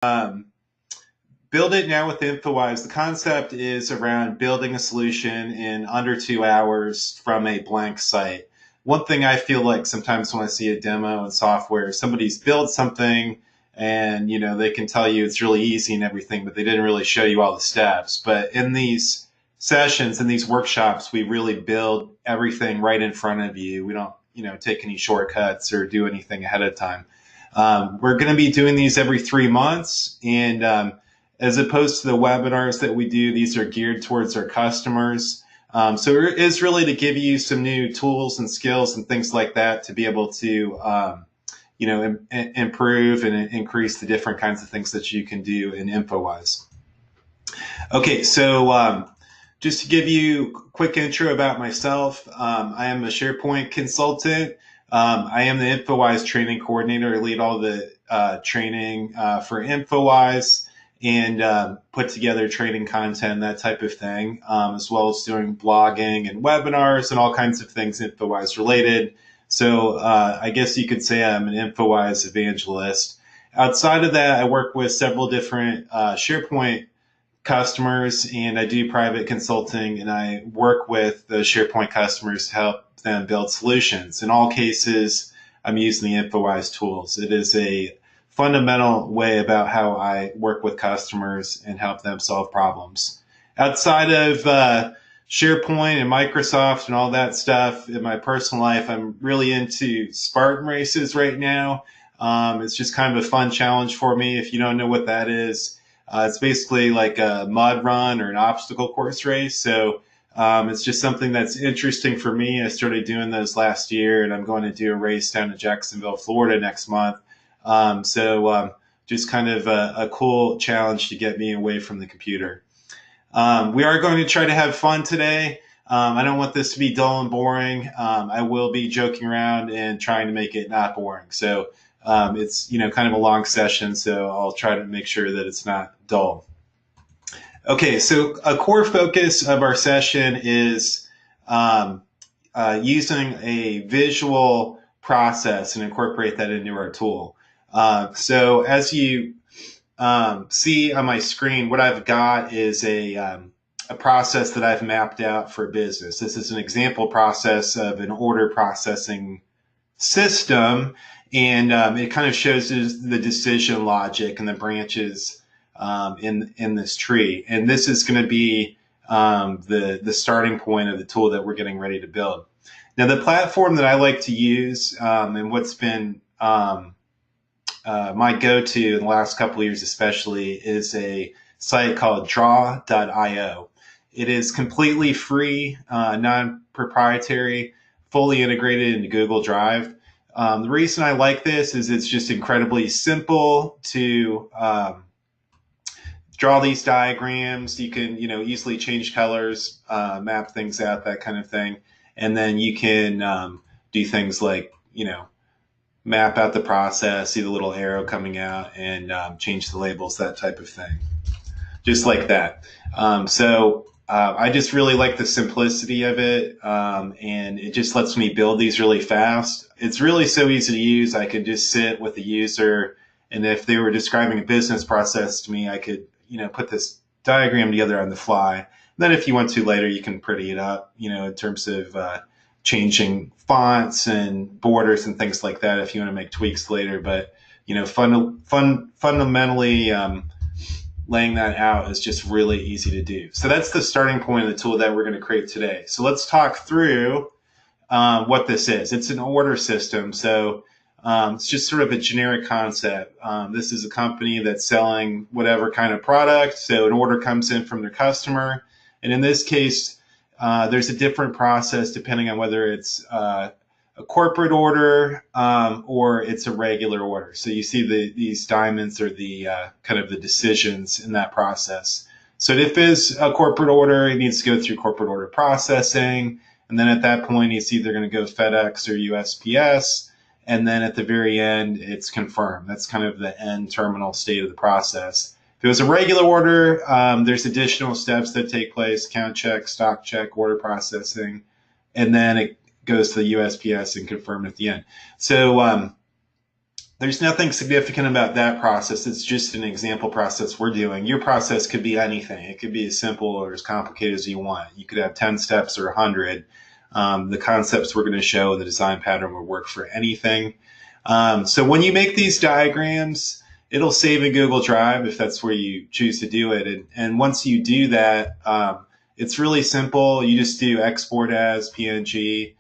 Build it now with Infowise. The concept is around building a solution in under 2 hours from a blank site. One thing I feel like sometimes when I see a demo in software, somebody's built something and they can tell you it's really easy and everything, but they didn't really show you all the steps. But in these sessions, in these workshops, we really build everything right in front of you. We don't take any shortcuts or do anything ahead of time. We're going to be doing these every 3 months, and as opposed to the webinars that we do, these are geared towards our customers. So it is really to give you some new tools and skills and things like that to be able to, improve and increase the different kinds of things that you can do in Infowise. Okay, so just to give you a quick intro about myself, I am a SharePoint consultant. I am the Infowise training coordinator. I lead all the training for Infowise and put together training content, that type of thing, as well as doing blogging and webinars and all kinds of things Infowise related. So I guess you could say I'm an Infowise evangelist. Outside of that, I work with several different SharePoint customers, and I do private consulting, and I work with those SharePoint customers to help them build solutions. In all cases, I'm using the Infowise tools. It is a fundamental way about how I work with customers and help them solve problems. Outside of SharePoint and Microsoft and all that stuff, in my personal life, I'm really into Spartan races right now. It's just kind of a fun challenge for me. If you don't know what that is, it's basically like a mud run or an obstacle course race. So it's just something that's interesting for me. I started doing those last year, and I'm going to do a race down to Jacksonville, Florida next month. Just kind of a cool challenge to get me away from the computer. We are going to try to have fun today. I don't want this to be dull and boring. I will be joking around and trying to make it not boring. So it's kind of a long session, so I'll try to make sure that it's not dull. Okay, so a core focus of our session is using a visual process and incorporate that into our tool. So as you see on my screen, what I've got is a process that I've mapped out for business. This is an example process of an order processing system, and it kind of shows the decision logic and the branches in this tree. And this is going to be the starting point of the tool that we're getting ready to build. Now, the platform that I like to use and what's been my go-to in the last couple of years especially is a site called draw.io. It is completely free, non-proprietary, fully integrated into Google Drive. The reason I like this is it's just incredibly simple to draw these diagrams. You can easily change colors, map things out, that kind of thing. And then you can do things like map out the process, see the little arrow coming out, and change the labels, that type of thing. Just like that. I just really like the simplicity of it, and it just lets me build these really fast. It's really so easy to use. I could just sit with the user, and if they were describing a business process to me, I could put this diagram together on the fly. And then if you want to later, you can pretty it up, in terms of changing fonts and borders and things like that if you want to make tweaks later. But fundamentally laying that out is just really easy to do. So that's the starting point of the tool that we're going to create today. So let's talk through what this is. It's an order system. So it's just sort of a generic concept. This is a company that's selling whatever kind of product. So an order comes in from their customer. And in this case, there's a different process depending on whether it's a corporate order or it's a regular order. So you see these diamonds are the kind of the decisions in that process. So if it's a corporate order, it needs to go through corporate order processing. And then at that point, it's either going to go FedEx or USPS. And then at the very end, it's confirmed. That's kind of the end terminal state of the process. If it was a regular order, there's additional steps that take place: count check, stock check, order processing, and then it goes to the USPS and confirmed at the end. So there's nothing significant about that process. It's just an example process we're doing. Your process could be anything. It could be as simple or as complicated as you want. You could have 10 steps or 100. The concepts we're going to show in the design pattern will work for anything. So when you make these diagrams, it'll save in Google Drive if that's where you choose to do it. And once you do that, it's really simple. You just do export as PNG,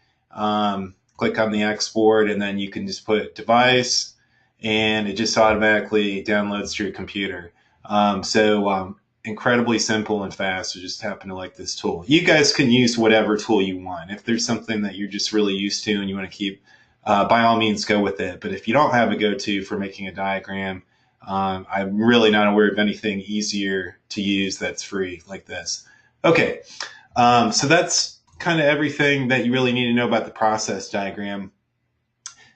click on the export, and then you can just put device, and it just automatically downloads to your computer. Incredibly simple and fast. I just happen to like this tool. You guys can use whatever tool you want. If there's something that you're just really used to and you want to keep, by all means, go with it. But if you don't have a go-to for making a diagram, I'm really not aware of anything easier to use that's free like this. Okay, so that's kind of everything that you really need to know about the process diagram.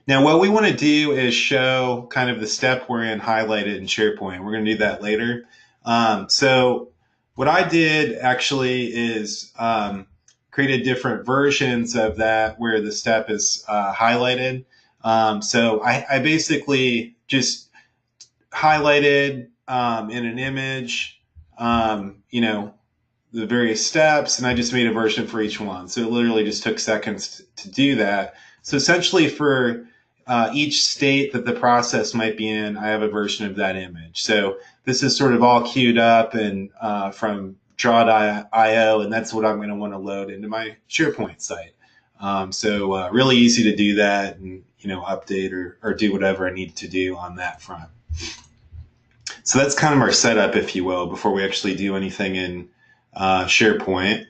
Now, what we want to do is show kind of the step we're in highlighted in SharePoint. We're going to do that later. So what I did actually is created different versions of that where the step is highlighted. So I basically just highlighted in an image, the various steps, and I just made a version for each one. So it literally just took seconds to do that. So essentially for each state that the process might be in, I have a version of that image. So this is sort of all queued up and from draw.io, and that's what I'm going to want to load into my SharePoint site. Really easy to do that and update or do whatever I need to do on that front. So that's kind of our setup, if you will, before we actually do anything in SharePoint.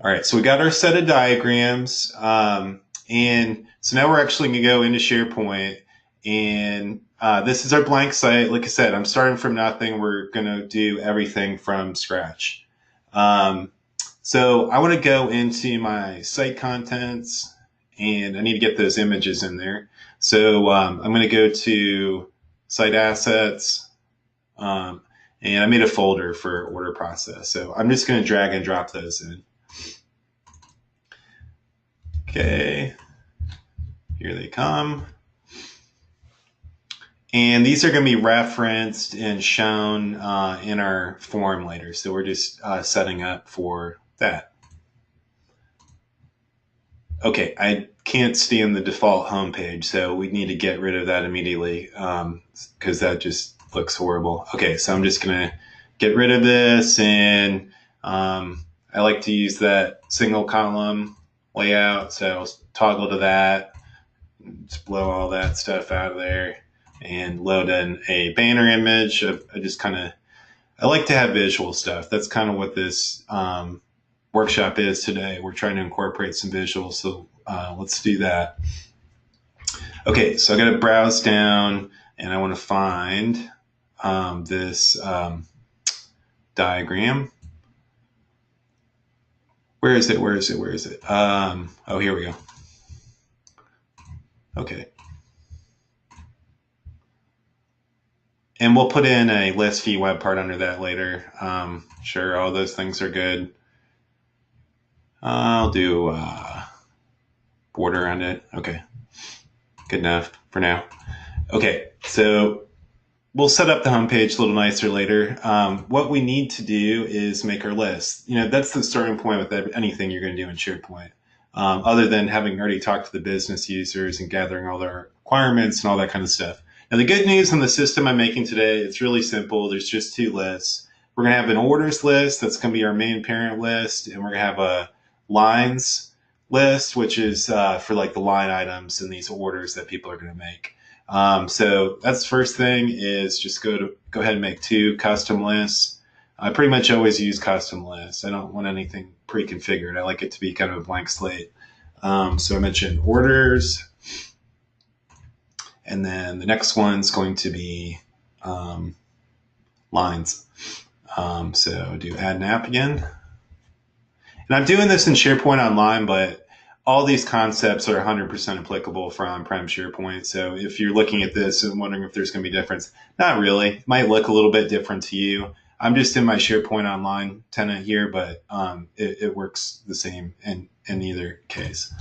All right, so we got our set of diagrams, and so now we're actually going to go into SharePoint, and this is our blank site. Like I said, I'm starting from nothing. We're going to do everything from scratch. So I want to go into my site contents, and I need to get those images in there. So I'm going to go to Site Assets, and I made a folder for order process. So I'm just going to drag and drop those in. Okay, here they come. And these are going to be referenced and shown in our form later. So we're just setting up for that. Okay, I can't stand the default homepage, so we need to get rid of that immediately because that just looks horrible. Okay, so I'm just going to get rid of this, and I like to use that single column layout, so I'll toggle to that, just blow all that stuff out of there, and load in a banner image. I like to have visual stuff. That's kind of what this workshop is today. We're trying to incorporate some visuals, so let's do that. Okay, so I got to browse down, and I want to find this diagram. Where is it? Oh, here we go. Okay. And we'll put in a list view web part under that later. Sure, all those things are good. I'll do border around it. Okay, good enough for now. Okay, so we'll set up the homepage a little nicer later. What we need to do is make our list. That's the starting point with anything you're going to do in SharePoint, other than having already talked to the business users and gathering all their requirements and all that kind of stuff. Now, the good news on the system I'm making today, it's really simple. There's just two lists. We're going to have an orders list. That's going to be our main parent list. And we're going to have a lines list, which is for like the line items and these orders that people are going to make. So that's the first thing is just go ahead and make two custom lists. I pretty much always use custom lists. I don't want anything pre-configured. I like it to be kind of a blank slate. So I mentioned orders. And then the next one's going to be lines. So do add an app again. And I'm doing this in SharePoint Online, but all these concepts are 100% applicable for on-prem SharePoint. So if you're looking at this and wondering if there's going to be a difference, not really. It might look a little bit different to you. I'm just in my SharePoint Online tenant here, but it works the same in either case.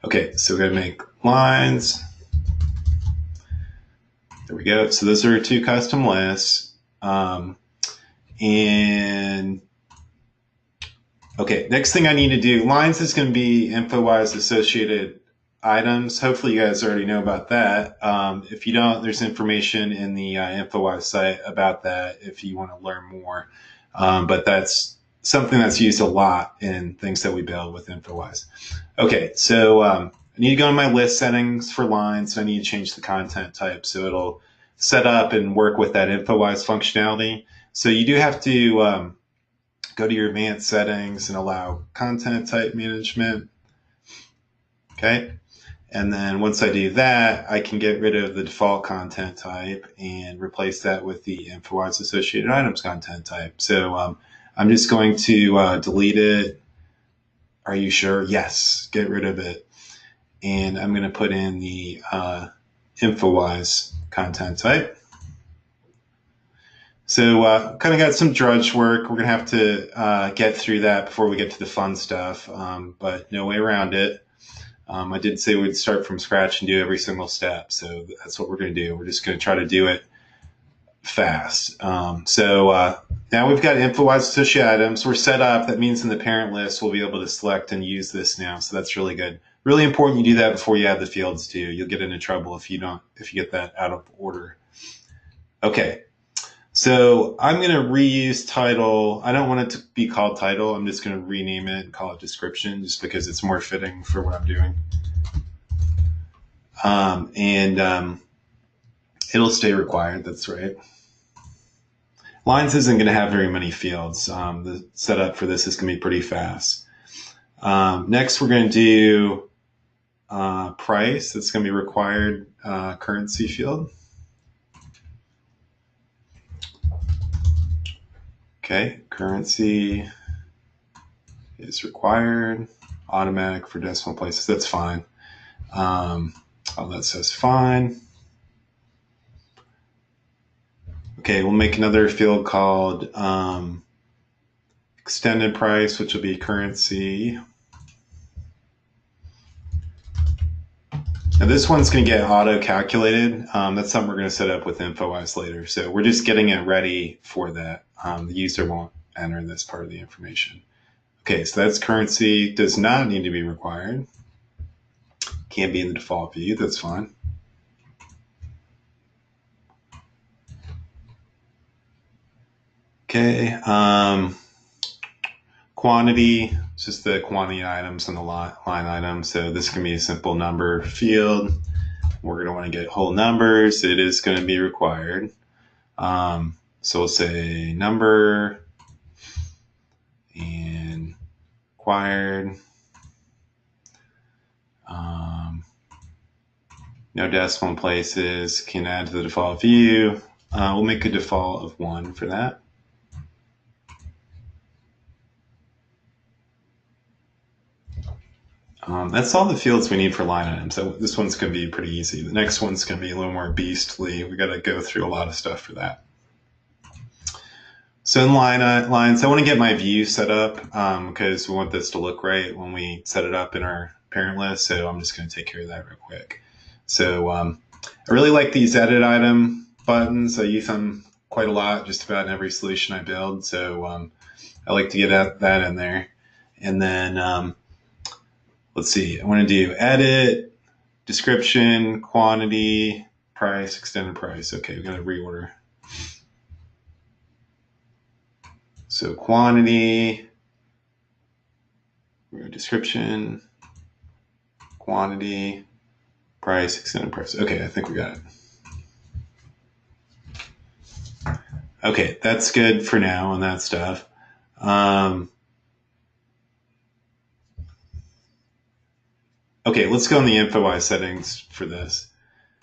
Okay, so we're going to make lines. There we go. So those are 2 custom lists. And okay, next thing I need to do, lines is going to be Infowise associated items. Hopefully you guys already know about that. If you don't, there's information in the Infowise site about that if you want to learn more. But that's something that's used a lot in things that we build with Infowise. Okay, so I need to go to my list settings for lines. I need to change the content type so it'll set up and work with that Infowise functionality. So you do have to go to your advanced settings and allow content type management. Okay. And then once I do that, I can get rid of the default content type and replace that with the Infowise associated items content type. So I'm just going to delete it. Are you sure? Yes. Get rid of it. And I'm going to put in the Infowise content type. So kind of got some drudge work. We're going to have to get through that before we get to the fun stuff, but no way around it. I did say we'd start from scratch and do every single step. So that's what we're going to do. We're just going to try to do it fast. So now we've got Infowise associated items. We're set up. That means in the parent list, we'll be able to select and use this now. So that's really good. Really important you do that before you add the fields too. You'll get into trouble if you get that out of order. Okay. So I'm going to reuse title. I don't want it to be called title. I'm just going to rename it and call it description just because it's more fitting for what I'm doing. It'll stay required. That's right. Lines isn't going to have very many fields. The setup for this is going to be pretty fast. Next, we're going to do price. That's going to be required currency field. Okay, currency is required, automatic for decimal places. That's fine. All that says fine. Okay, we'll make another field called extended price, which will be currency. Now this one's going to get auto-calculated. That's something we're going to set up with Infowise later. So we're just getting it ready for that. The user won't enter this part of the information. Okay, so that's currency. Does not need to be required. Can't be in the default view. That's fine. Okay, quantity, it's just the quantity items on the line item. So this can be a simple number field. We're going to want to get whole numbers. It is going to be required. So we'll say number and required. No decimal places. Can add to the default view. We'll make a default of 1 for that. That's all the fields we need for line items. So this one's going to be pretty easy. The next one's going to be a little more beastly. We got to go through a lot of stuff for that. So in lines, I want to get my view set up because we want this to look right when we set it up in our parent list. So I'm just going to take care of that real quick. So I really like these edit item buttons. I use them quite a lot, just about in every solution I build. So I like to get that in there. And then let's see, I want to do edit, description, quantity, price, extended price. Okay, we're going to reorder. So quantity, description, quantity, price, extended price. Okay, I think we got it. Okay, that's good for now on that stuff. Okay, let's go in the Infowise settings for this.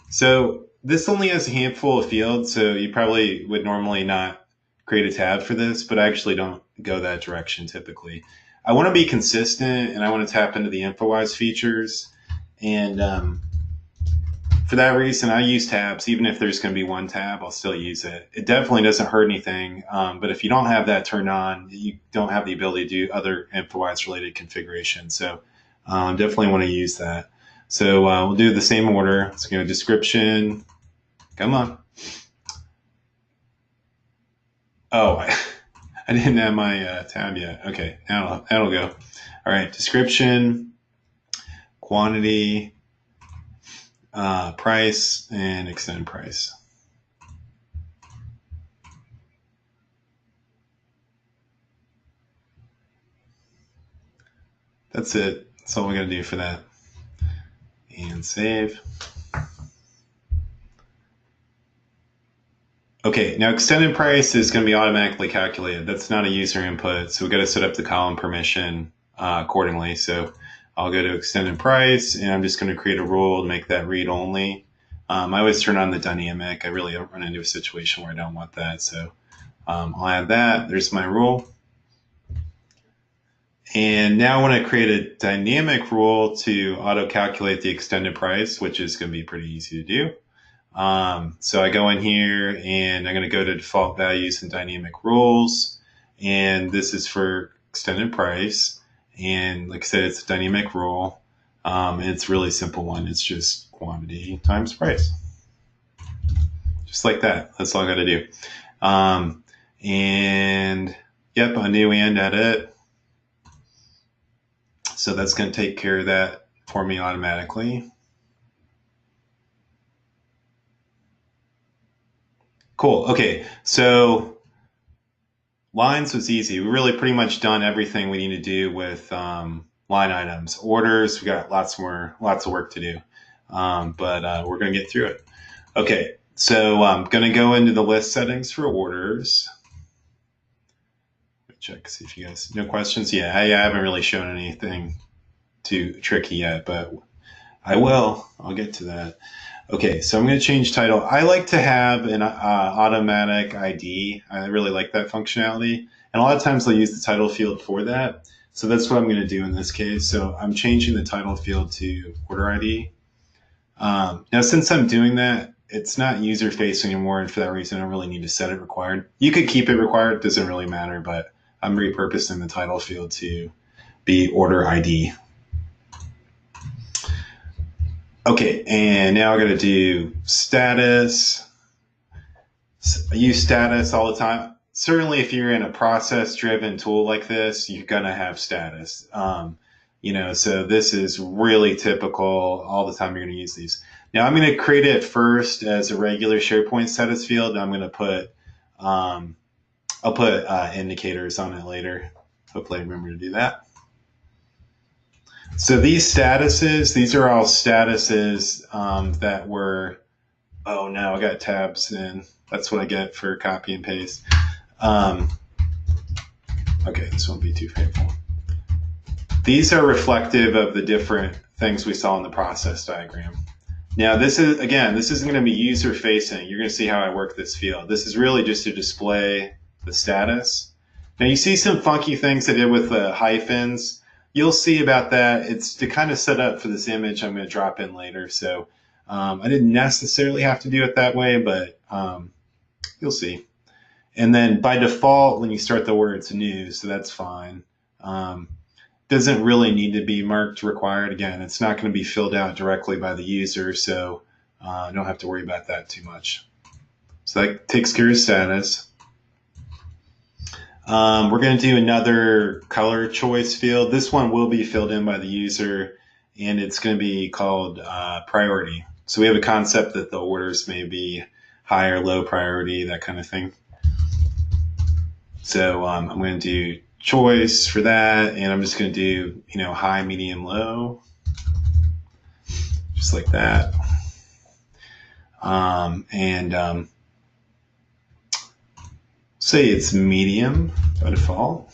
So this only has a handful of fields, so you probably would normally not create a tab for this, but I actually don't go that direction typically. I want to be consistent and I want to tap into the Infowise features. And for that reason, I use tabs. Even if there's going to be one tab, I'll still use it. It definitely doesn't hurt anything. But if you don't have that turned on, you don't have the ability to do other Infowise related configurations. So definitely want to use that. So we'll do the same order. So description, Come on. Oh, I didn't have my tab yet. Okay, now that'll go. All right, description, quantity, price, and extended price. That's it. That's all we got to do for that. And save. Okay, now extended price is going to be automatically calculated. That's not a user input, so we've got to set up the column permission accordingly. So I'll go to extended price, and I'm just going to create a rule and make that read only. I always turn on the dynamic. I really don't run into a situation where I don't want that, so I'll add that. There's my rule. And now when I create a dynamic rule to auto-calculate the extended price, which is going to be pretty easy to do. So I go in here and I'm going to go to default values and dynamic rules. And this is for extended price. And like I said, it's a dynamic rule. And it's a really simple one. It's just quantity times price. Just like that. That's all I got to do. And yep, undo and edit. So that's going to take care of that for me automatically. Cool. Okay, so lines was easy. We really pretty much done everything we need to do with line items. Orders, we got lots of work to do, but we're going to get through it. Okay, so I'm going to go into the list settings for orders. Check, see if you guys, no questions? Yeah, I haven't really shown anything too tricky yet, but I will. I'll get to that. Okay, so I'm going to change title. I like to have an automatic ID. I really like that functionality. And a lot of times I'll use the title field for that. So that's what I'm going to do in this case. So I'm changing the title field to order ID. Now, since I'm doing that, it's not user facing anymore. And for that reason, I don't really need to set it required. You could keep it required. It doesn't really matter, but I'm repurposing the title field to be order ID. Okay, and now I got to do status. I use status all the time. Certainly, if you're in a process-driven tool like this, you're gonna have status. So this is really typical. All the time you're gonna use these. Now I'm gonna create it first as a regular SharePoint status field. And I'm gonna put, I'll put indicators on it later. Hopefully I remember to do that. So these statuses, these are all statuses that were, oh no, I got tabs in. That's what I get for copy and paste. Okay, this won't be too painful. These are reflective of the different things we saw in the process diagram. Now this is, again, this isn't going to be user facing. You're going to see how I work this field. This is really just to display the status. Now you see some funky things I did with the hyphens. You'll see about that. It's to kind of set up for this image I'm going to drop in later. So I didn't necessarily have to do it that way, but you'll see. And then by default, when you start the order, it's new, so that's fine. Doesn't really need to be marked required. Again, it's not going to be filled out directly by the user, so don't have to worry about that too much. So that takes care of status. We're going to do another color choice field. This one will be filled in by the user, and it's going to be called priority. So we have a concept that the orders may be high or low priority, that kind of thing. So I'm going to do choice for that, and I'm just going to do, high, medium, low, just like that. Say it's medium by default,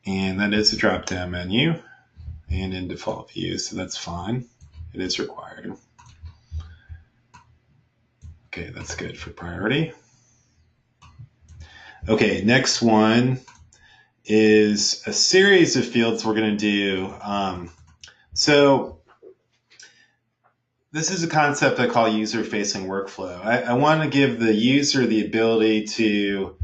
and that is a drop-down menu and in default view, so that's fine. It is required. Okay, that's good for priority. Okay, next one is a series of fields we're going to do. So this is a concept I call user-facing workflow. I want to give the user the ability to,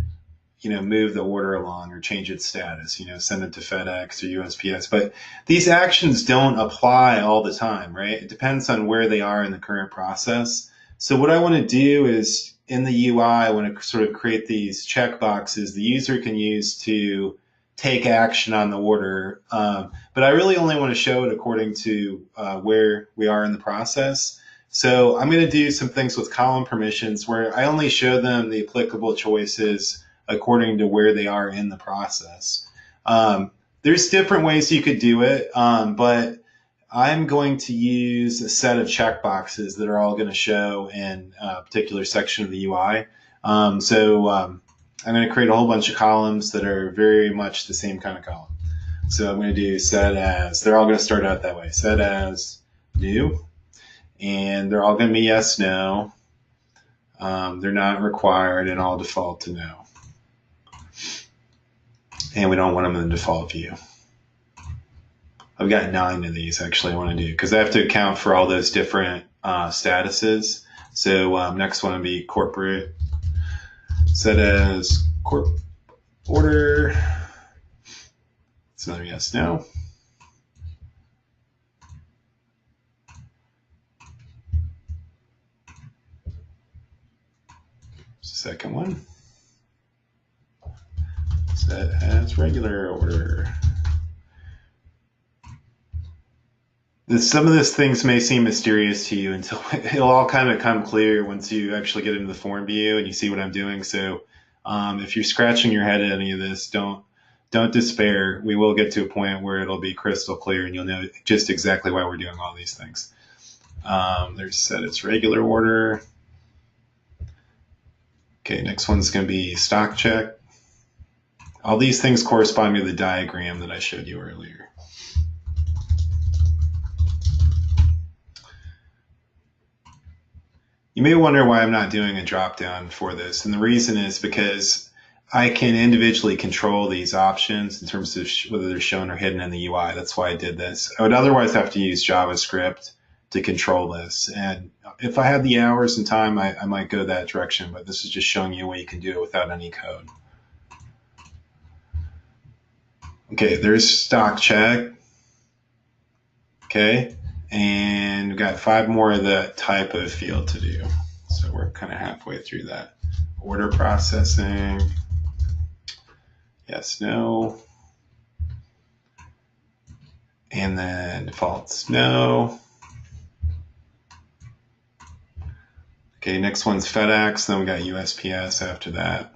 move the order along or change its status, send it to FedEx or USPS. But these actions don't apply all the time, right? It depends on where they are in the current process. So what I want to do is in the UI, I want to sort of create these checkboxes the user can use to take action on the order. But I really only want to show it according to where we are in the process. So I'm going to do some things with column permissions where I only show them the applicable choices according to where they are in the process. There's different ways you could do it, but I'm going to use a set of checkboxes that are all going to show in a particular section of the UI. I'm going to create a whole bunch of columns that are very much the same kind of column. So I'm going to do set as, they're all going to start out that way, set as new, and they're all going to be yes, no. They're not required, and all default to no. And we don't want them in the default view. I've got 9 of these actually I want to do because I have to account for all those different statuses. So next one would be corporate. Set as corp order. It's another yes, no. Second one. Set as regular order. Some of these things may seem mysterious to you until it'll all kind of come clear once you actually get into the form view and you see what I'm doing. So if you're scratching your head at any of this, don't despair. We will get to a point where it'll be crystal clear and you'll know just exactly why we're doing all these things. There's set its regular order. Okay, next one's going to be stock check. All these things correspond to the diagram that I showed you earlier. You may wonder why I'm not doing a drop-down for this, and the reason is because I can individually control these options in terms of whether they're shown or hidden in the UI. That's why I did this. I would otherwise have to use JavaScript to control this, and if I had the hours and time, I might go that direction, but this is just showing you a way you can do it without any code. Okay, there's stock check. Okay. And we've got 5 more of that type of field to do. So we're kind of halfway through that. Order processing. Yes, no. And then defaults, no. Okay, next one's FedEx. Then we got USPS after that.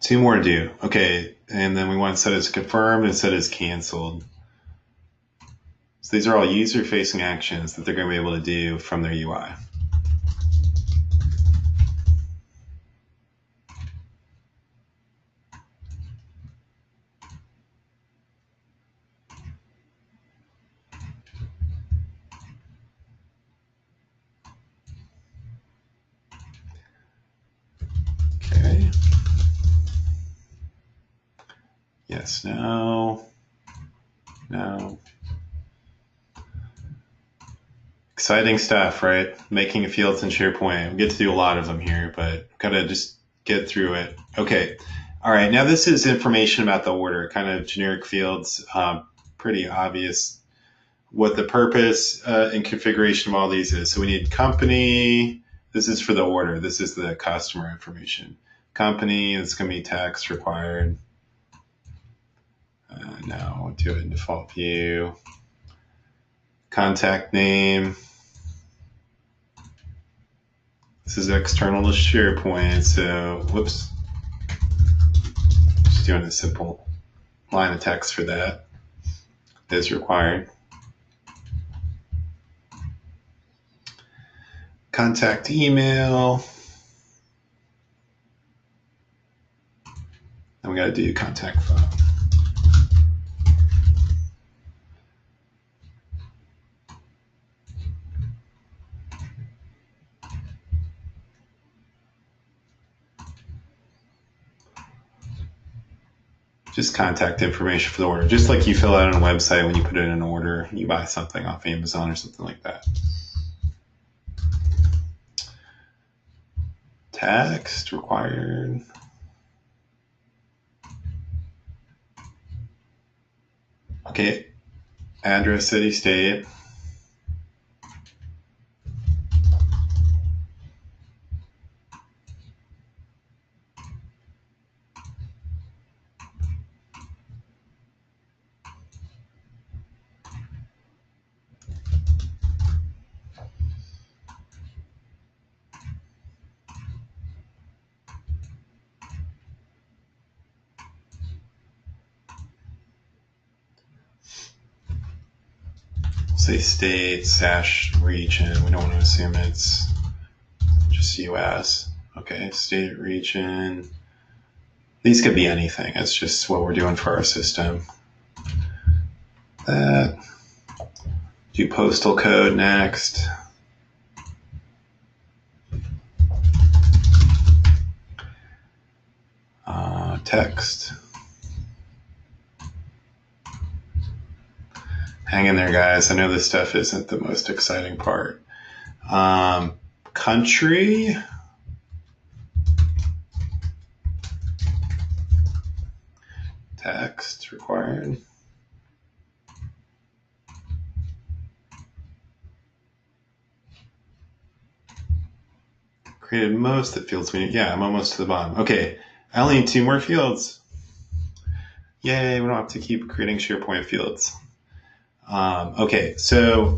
Two more to do. Okay, and then we want to set as confirmed and set as canceled. So these are all user-facing actions that they're going to be able to do from their UI. Okay. Yes, no, no. Exciting stuff, right? Making fields in SharePoint. We get to do a lot of them here, but gotta just get through it. Okay. All right. Now this is information about the order, kind of generic fields. Pretty obvious what the purpose and configuration of all these is. So we need company. This is for the order. This is the customer information. Company, it's going to be text required. No, do it in default view. Contact name. This is external to SharePoint, so whoops. Just doing a simple line of text for that is required. Contact email. Then we got to do contact phone. just contact information for the order, just like you fill out on a website when you put in an order, you buy something off Amazon or something like that. Text required. Okay, address, city, state. Say state / region. We don't want to assume it's just US. Okay, state, region. These could be anything. It's just what we're doing for our system. That. Do postal code next. Text. Hang in there, guys. I know this stuff isn't the most exciting part. Country. Text required. Created most of the fields we need. Yeah, I'm almost to the bottom. Okay, I only need 2 more fields. Yay, we don't have to keep creating SharePoint fields. Okay, so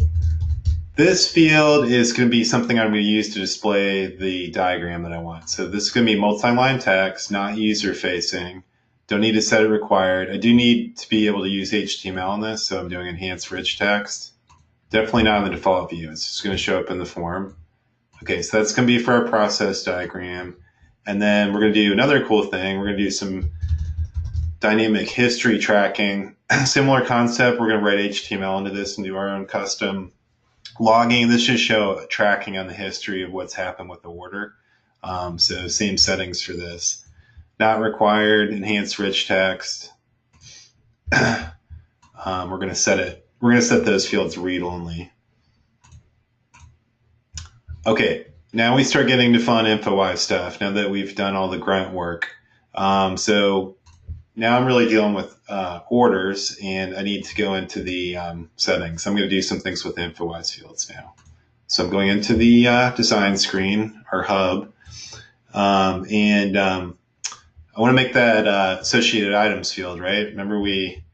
this field is going to be something I'm going to use to display the diagram that I want. So this is going to be multi-line text, not user-facing. Don't need to set it required. I do need to be able to use HTML in this, so I'm doing enhanced rich text. Definitely not in the default view. It's just going to show up in the form. Okay, so that's going to be for our process diagram. And then we're going to do another cool thing. We're going to do some dynamic history tracking. Similar concept. We're going to write HTML into this and do our own custom logging. This should show tracking on the history of what's happened with the order. So same settings for this. Not required, enhanced rich text. We're going to set it. We're going to set those fields read only. Okay, now we start getting to fun Infowise stuff. Now that we've done all the grunt work, so now I'm really dealing with orders, and I need to go into the settings. I'm going to do some things with Infowise fields now. So I'm going into the design screen, our hub, and I want to make that associated items field, right? Remember we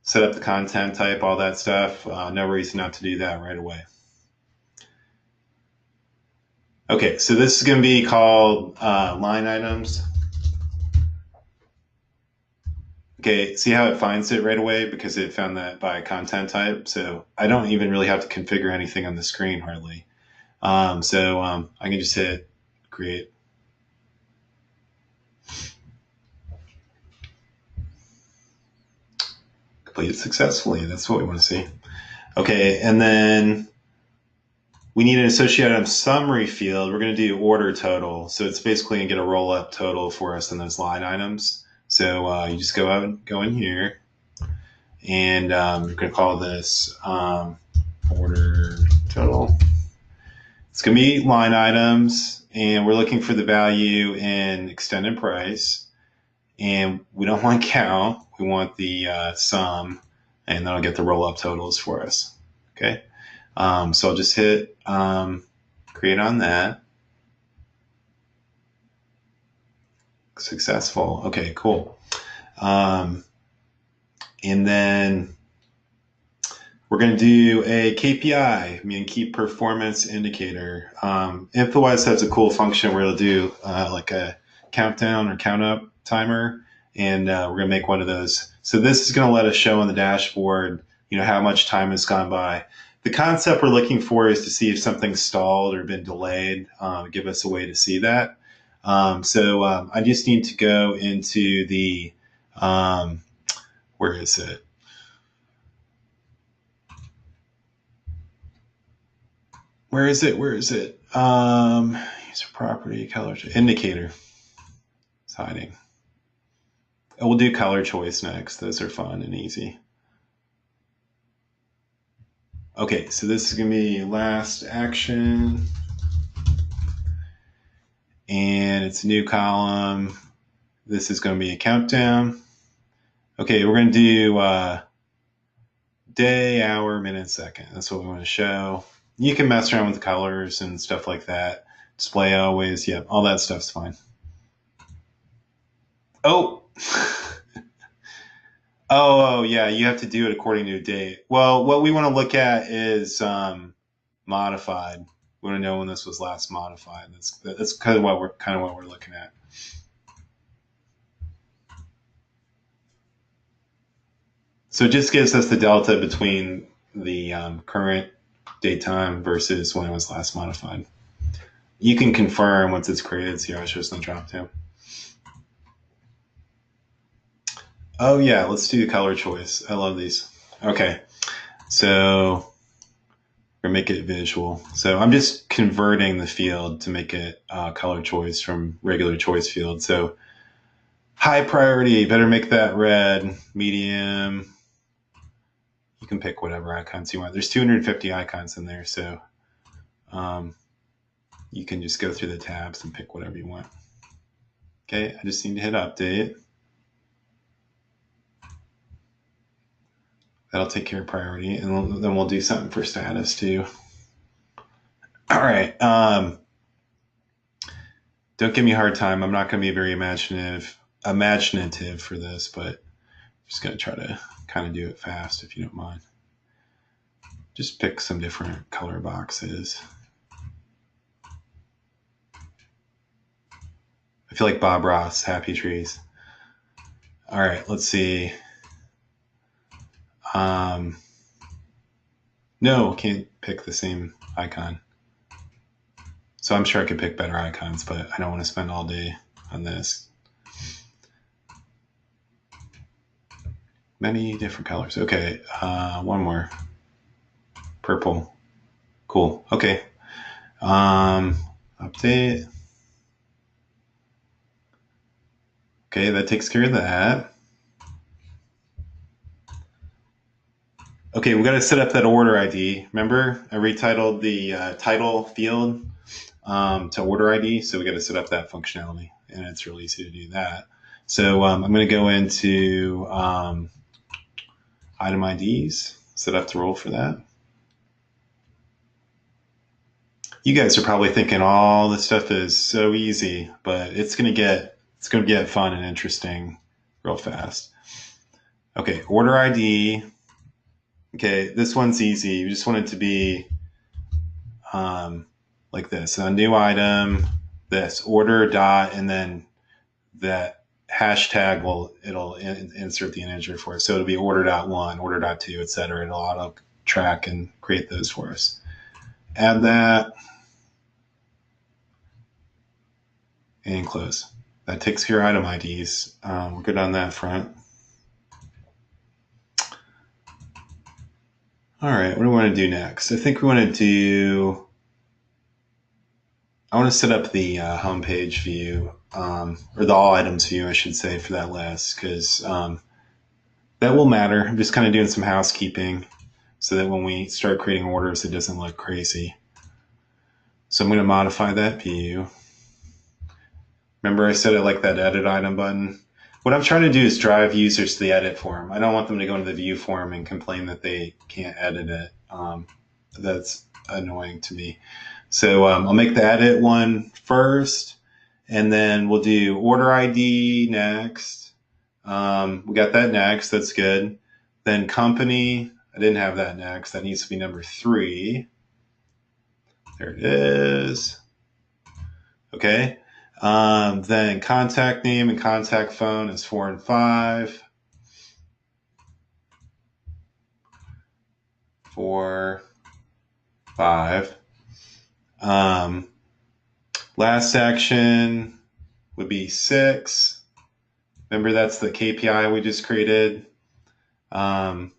set up the content type, all that stuff. No reason not to do that right away. Okay, so this is going to be called line items. Okay, see how it finds it right away because it found that by content type. So I don't even really have to configure anything on the screen hardly. I can just hit create. Completed successfully. That's what we want to see. Okay, and then we need an associated item summary field. We're going to do order total. So it's basically going to get a roll up total for us in those line items. So you just go in here, and we're going to call this order total. It's going to be line items, and we're looking for the value in extended price. And we don't want count. We want the sum, and that'll get the roll up totals for us. Okay. So I'll just hit create on that. Successful. Okay, cool. And then we're going to do a KPI, meaning key performance indicator. Infowise has a cool function where it'll do like a countdown or count up timer, and we're going to make one of those. So this is going to let us show on the dashboard, how much time has gone by. The concept we're looking for is to see if something's stalled or been delayed, give us a way to see that. I just need to go into the, where is it? Where is it? User property, color, indicator. It's hiding. We'll do color choice next. Those are fun and easy. Okay, so this is going to be last action. And it's a new column. This is going to be a countdown. Okay, we're going to do day, hour, minute, second. That's what we want to show. You can mess around with the colors and stuff like that. Display always, yep, all that stuff's fine. Oh, oh, yeah, you have to do it according to a date. Well, what we want to look at is modified. We want to know when this was last modified. That's kind of what we're looking at. So it just gives us the delta between the current date time versus when it was last modified. You can confirm once it's created. See how it shows in the drop down. Oh yeah, let's do color choice. I love these. Okay, so we're gonna make it visual. So I'm just converting the field to make it color choice from regular choice field. So high priority, better make that red. Medium. You can pick whatever icons you want. There's 250 icons in there, so you can just go through the tabs and pick whatever you want. Okay, I just need to hit update. That'll take care of priority, and then we'll do something for status too. All right. Don't give me a hard time. I'm not going to be very imaginative for this, but I'm just going to try to kind of do it fast if you don't mind. Just pick some different color boxes. I feel like Bob Ross, Happy Trees. All right, let's see. No, can't pick the same icon. So I'm sure I could pick better icons, but I don't want to spend all day on this. Many different colors. Okay, one more. Purple. Cool. Okay. Update. Okay, that takes care of that. Okay, we got to set up that order ID. Remember, I retitled the title field to order ID, so we got to set up that functionality, and it's really easy to do that. So I'm going to go into item IDs, set up the role for that. You guys are probably thinking all this stuff is so easy, but it's going to get fun and interesting real fast. Okay, order ID. Okay, this one's easy. You just want it to be like this. A new item, this order dot, and then that hashtag it'll insert the integer for us. So it'll be order.1, order.2, etc. It'll auto track and create those for us. Add that and close. That takes care of item IDs. We're good on that front. All right, what do we want to do next? I think we want to I want to set up the homepage view, or the all items view, I should say, for that list, because that will matter. I'm just kind of doing some housekeeping so that when we start creating orders, it doesn't look crazy. So I'm going to modify that view. Remember I said I like that edit item button. What I'm trying to do is drive users to the edit form. I don't want them to go into the view form and complain that they can't edit it. That's annoying to me. So I'll make the edit one first, and then we'll do order ID next. We got that next. That's good. Then company. I didn't have that next. That needs to be number 3. There it is. Okay. Then contact name and contact phone is 4 and 5. 4, 5. Last action would be 6. Remember, that's the KPI we just created. That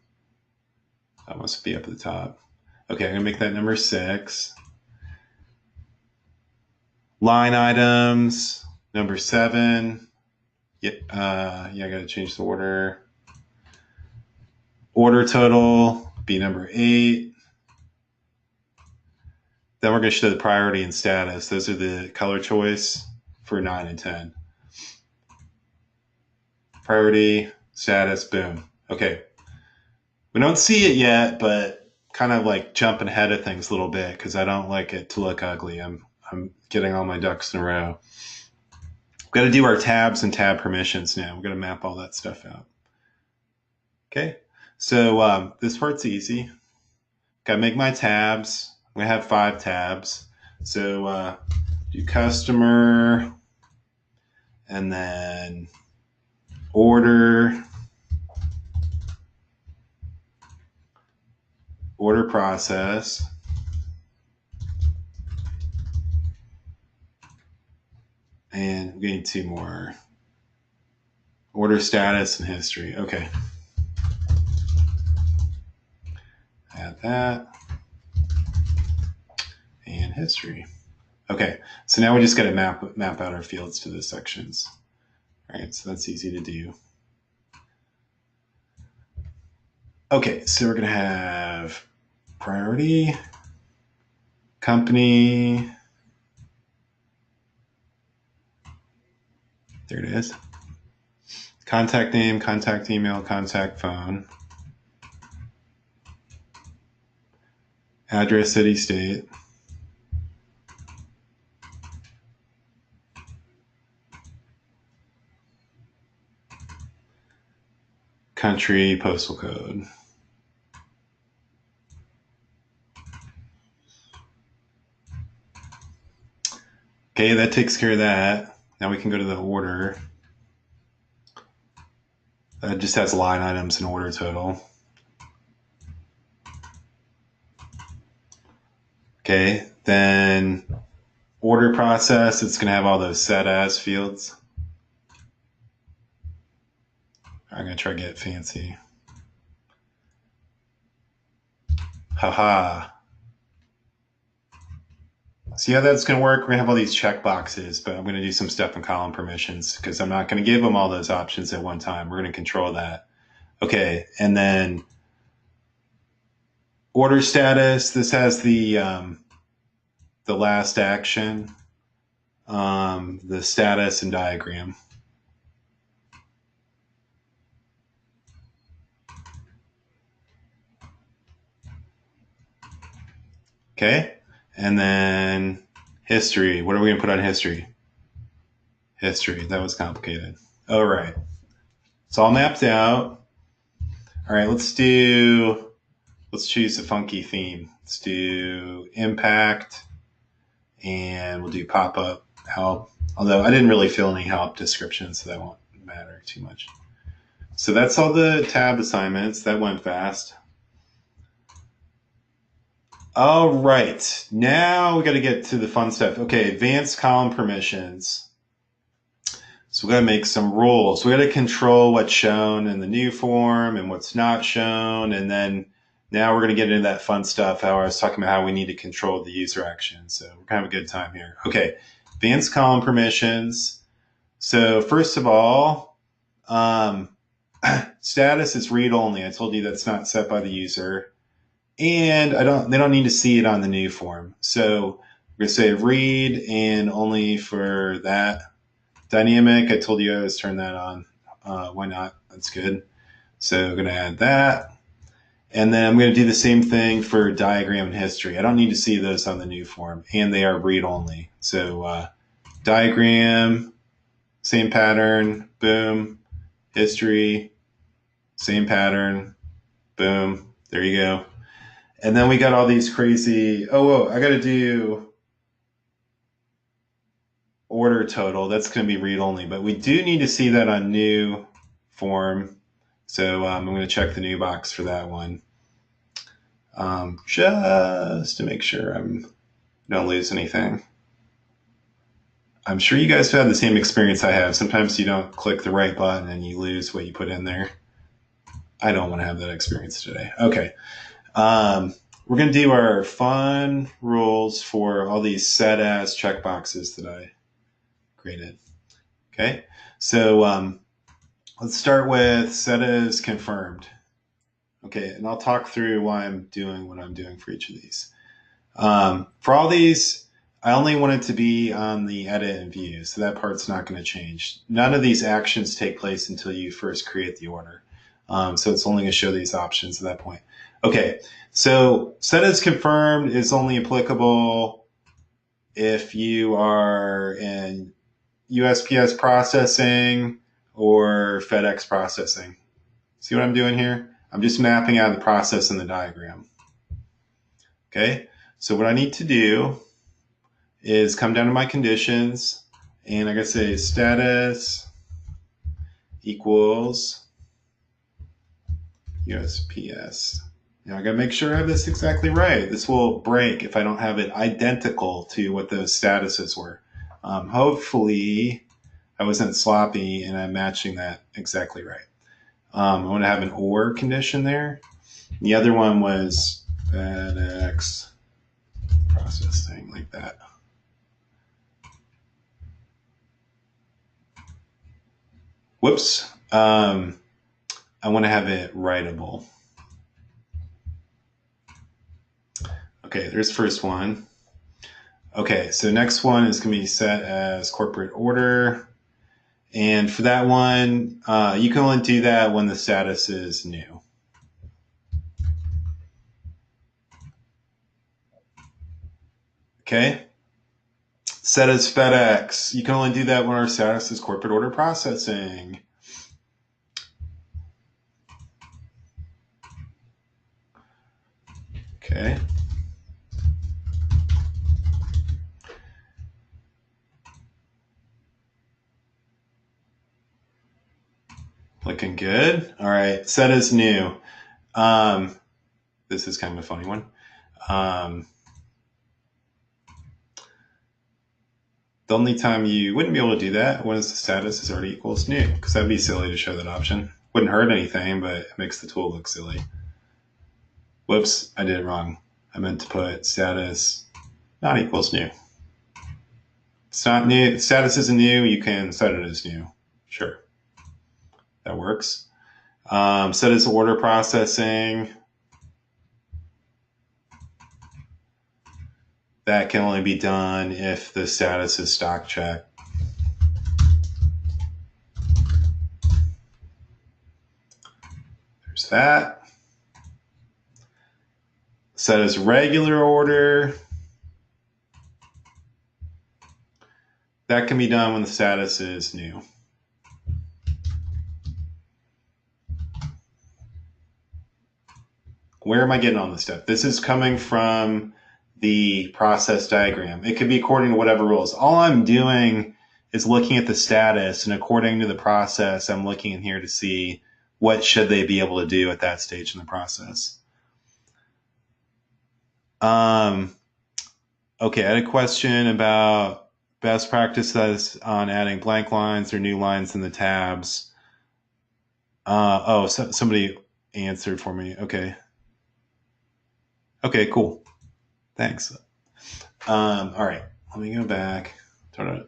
must be up at the top. Okay, I'm gonna make that number 6. Line items, number 7. Yeah, I got to change the order. Order total, be number 8. Then we're going to show the priority and status. Those are the color choice for 9 and 10. Priority, status, boom. Okay. We don't see it yet, but kind of like jumping ahead of things a little bit because I don't like it to look ugly. I'm getting all my ducks in a row. We've got to do our tabs and tab permissions now. We're going to map all that stuff out. Okay. So this part's easy. Got to make my tabs. I'm going to have 5 tabs. So do customer and then order process, and we're getting 2 more. Order status and history. Okay. Add that. And history. Okay, so now we just got to map out our fields to those sections. All right, so that's easy to do. Okay, so we're going to have priority, company, there it is, contact name, contact email, contact phone, address, city, state, country, postal code. Okay, that takes care of that. Now we can go to the order. That just has line items and order total. Okay, then order process, it's going to have all those set as fields. I'm going to try to get fancy. Haha. See how that's going to work? We're going to have all these checkboxes, but I'm going to do some stuff in column permissions because I'm not going to give them all those options at one time. We're going to control that. Okay, and then order status. This has the last action, the status and diagram. Okay, and then history. What are we going to put on history? History. That was complicated. All right. It's all mapped out. All right, let's choose a funky theme. Let's do impact, and we'll do pop-up help. Although I didn't really fill any help descriptions, so that won't matter too much. So that's all the tab assignments. That went fast. All right, now we got to get to the fun stuff. Okay, advanced column permissions. So we got to make some rules. We got to control what's shown in the new form and what's not shown. And then now we're going to get into that fun stuff, how I was talking about how we need to control the user action. So we're going to have a good time here. Okay, advanced column permissions. So first of all, status is read only. I told you that's not set by the user. And they don't need to see it on the new form. So we're going to say read and only for that. Dynamic, I told you I always turn that on. Why not? That's good. So I'm going to add that. And then I'm going to do the same thing for diagram and history. I don't need to see those on the new form. And they are read only. So diagram, same pattern, boom. History, same pattern, boom. There you go. And then we got all these crazy, I got to do order total. That's going to be read only, but we do need to see that on new form. So I'm going to check the new box for that one. Just to make sure I don't lose anything. I'm sure you guys have had the same experience I have. Sometimes you don't click the right button and you lose what you put in there. I don't want to have that experience today. Okay. We're going to do our fun rules for all these set as checkboxes that I created. Okay. So let's start with set as confirmed. Okay, and I'll talk through why I'm doing what I'm doing for each of these. For all these, I only want it to be on the edit and view, so that part's not going to change. None of these actions take place until you first create the order. So it's only going to show these options at that point. Okay, so set as confirmed is only applicable if you are in USPS processing or FedEx processing. See what I'm doing here? I'm just mapping out the process in the diagram. Okay, so what I need to do is come down to my conditions, and I gotta say status equals USPS. Now I gotta make sure I have this exactly right. This will break if I don't have it identical to what those statuses were. Hopefully I wasn't sloppy and I'm matching that exactly right. I want to have an or condition there. The other one was FedEx processing, like that. Whoops. I want to have it writable. Okay, there's the first one. Okay, so next one is going to be set as corporate order. And for that one, you can only do that when the status is new. Okay. Set as FedEx. You can only do that when our status is corporate order processing. Okay. Looking good. All right. Set as new. This is kind of a funny one. The only time you wouldn't be able to do that when the status is already equals new, because that'd be silly to show that option. Wouldn't hurt anything, but it makes the tool look silly. Whoops, I did it wrong. I meant to put status not equals new. It's not new. Status isn't new. You can set it as new. Sure. That works. Set as order processing. That can only be done if the status is stock check. There's that. Set as regular order. That can be done when the status is new. Where am I getting on this stuff? This is coming from the process diagram. It could be according to whatever rules. All I'm doing is looking at the status, and according to the process, I'm looking in here to see what should they be able to do at that stage in the process. Okay, I had a question about best practices on adding blank lines or new lines in the tabs. Somebody answered for me. Okay. Okay, cool. Thanks. All right, let me go back. Try to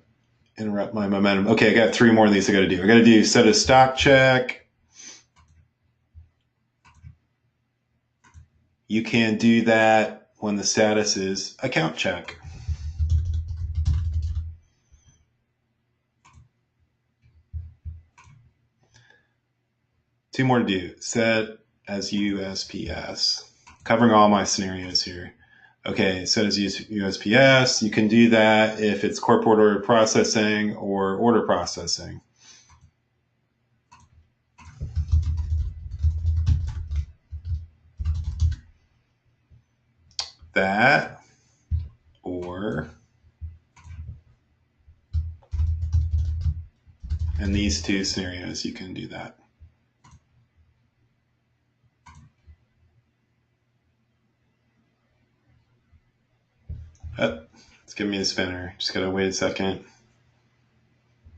interrupt my momentum. Okay, I got 3 more of these I got to do. I got to do set as stock check. You can do that when the status is account check. Two more to do. Set as USPS. Covering all my scenarios here. Okay, set as USPS. You can do that if it's corporate order processing or order processing. That, or, in these 2 scenarios, you can do that. Oh, it's giving me a spinner. Just gotta wait a second.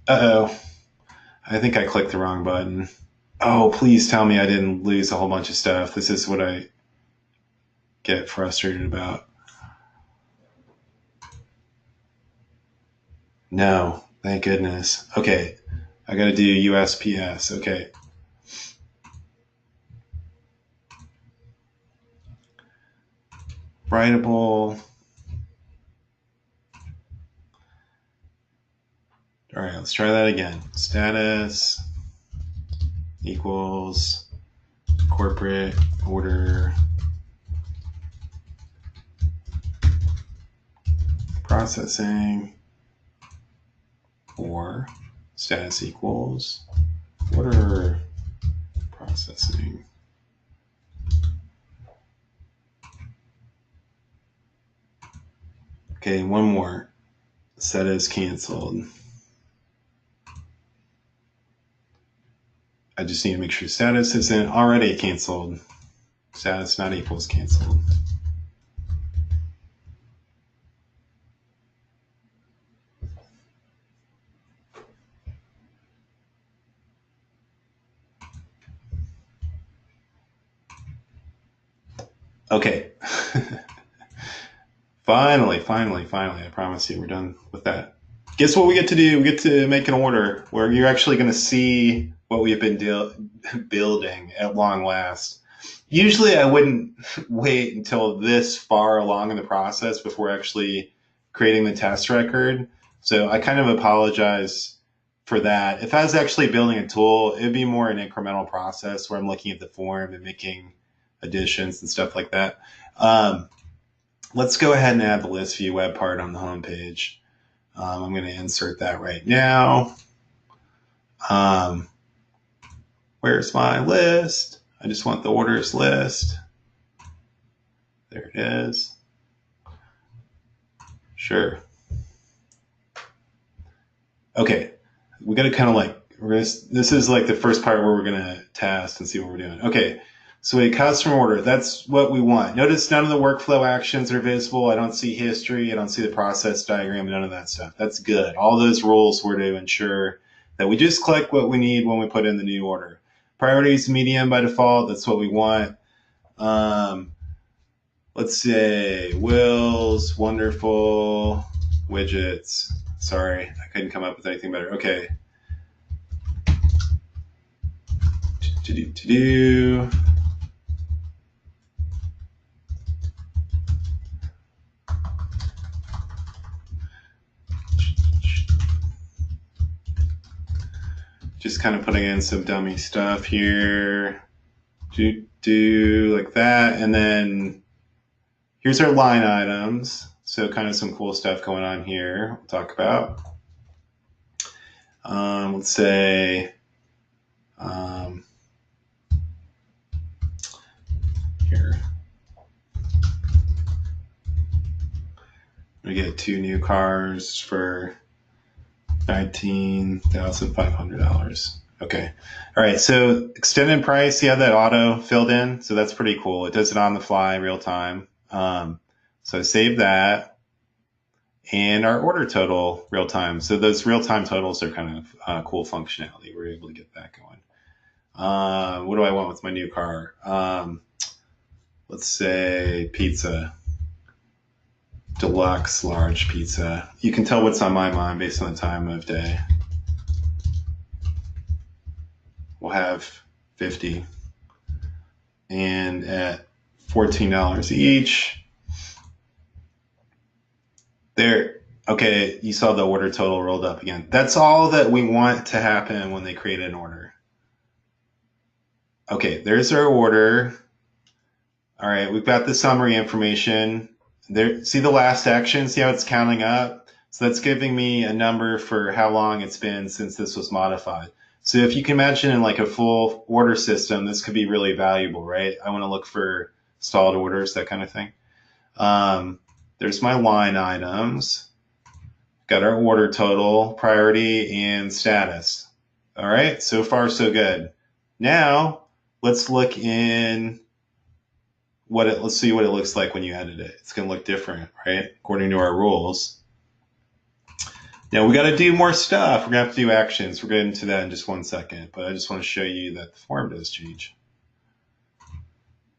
Uh-oh. I think I clicked the wrong button. Oh, please tell me I didn't lose a whole bunch of stuff. This is what I get frustrated about. No, thank goodness. Okay, I got to do USPS. Okay. Writable. All right, let's try that again. Status equals corporate order processing, or status equals order processing. Okay, one more. Set as canceled. I just need to make sure status isn't already canceled. Status not equals canceled. Okay. Finally, I promise you we're done with that. Guess what we get to do? We get to make an order where you're actually going to see what we've been building at long last. Usually I wouldn't wait until this far along in the process before actually creating the test record. So I kind of apologize for that. If I was actually building a tool, it'd be more an incremental process where I'm looking at the form and making additions and stuff like that. Let's go ahead and add the list view web part on the home page. I'm going to insert that right now. Where's my list? I just want the orders list. There it is. Sure. Okay, we got to kind of like, this is like the first part where we're going to test and see what we're doing. Okay, so a customer order, that's what we want. Notice none of the workflow actions are visible. I don't see history. I don't see the process diagram, none of that stuff. That's good. All those rules were to ensure that we just click what we need when we put in the new order. Priority is medium by default. That's what we want. Let's say Will's wonderful widgets. Sorry, I couldn't come up with anything better. Okay. To-do. Just kind of putting in some dummy stuff here. Do like that. And then here's our line items. So kind of some cool stuff going on here we'll talk about. Let's say here. We get 2 new cars for $19,500. Okay. All right. So extended price, see how that auto filled in? So that's pretty cool. It does it on the fly, real time. So save that. And our order total, real time. So those real time totals are kind of cool functionality. We're able to get that going. What do I want with my new car? Let's say pizza. Deluxe large pizza. You can tell what's on my mind based on the time of day. We'll have 50. And at $14 each. There. Okay, you saw the order total rolled up again. That's all that we want to happen when they create an order. Okay, there's our order. All right, we've got the summary information. There, see the last action, see how it's counting up? So that's giving me a number for how long it's been since this was modified. So if you can imagine in like a full order system, this could be really valuable, right? I want to look for stalled orders, that kind of thing. There's my line items. Got our order total, priority, and status. All right, so far so good. Now let's look in let's see what it looks like when you edit it. It's going to look different, right? According to our rules. Now we got to do more stuff. We're going to have to do actions. We'll get into that in just one second, but I just want to show you that the form does change.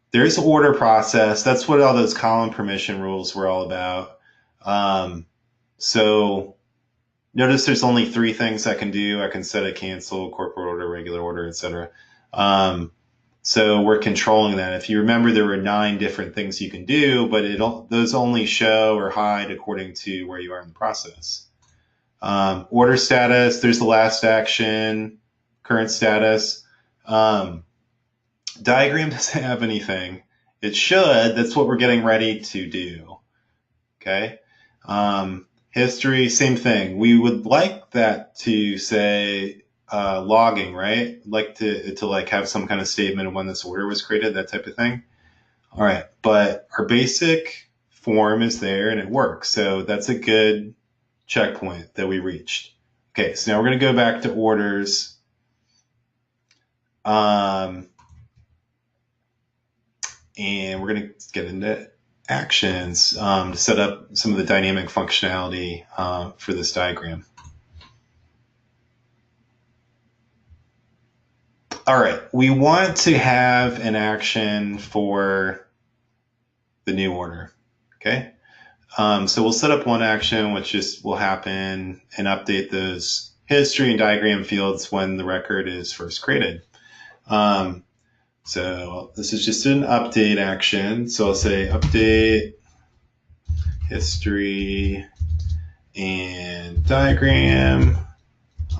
There's order process. That's what all those column permission rules were all about. So Notice there's only 3 things I can do. I can set a cancel, corporate order, regular order, etc. So we're controlling that. If you remember, there were 9 different things you can do, but those only show or hide according to where you are in the process. Order status, there's the last action, current status. Diagram doesn't have anything. It should. That's what we're getting ready to do. Okay. History, same thing. We would like that to say logging, right? Like to like have some kind of statement of when this order was created, that type of thing. All right, but our basic form is there and it works. So that's a good checkpoint that we reached. Okay, so now we're going to go back to orders. And we're going to get into actions to set up some of the dynamic functionality for this diagram. All right, we want to have an action for the new order, okay? So we'll set up one action, which just will happen and update those history and diagram fields when the record is first created. So this is just an update action. So I'll say update history and diagram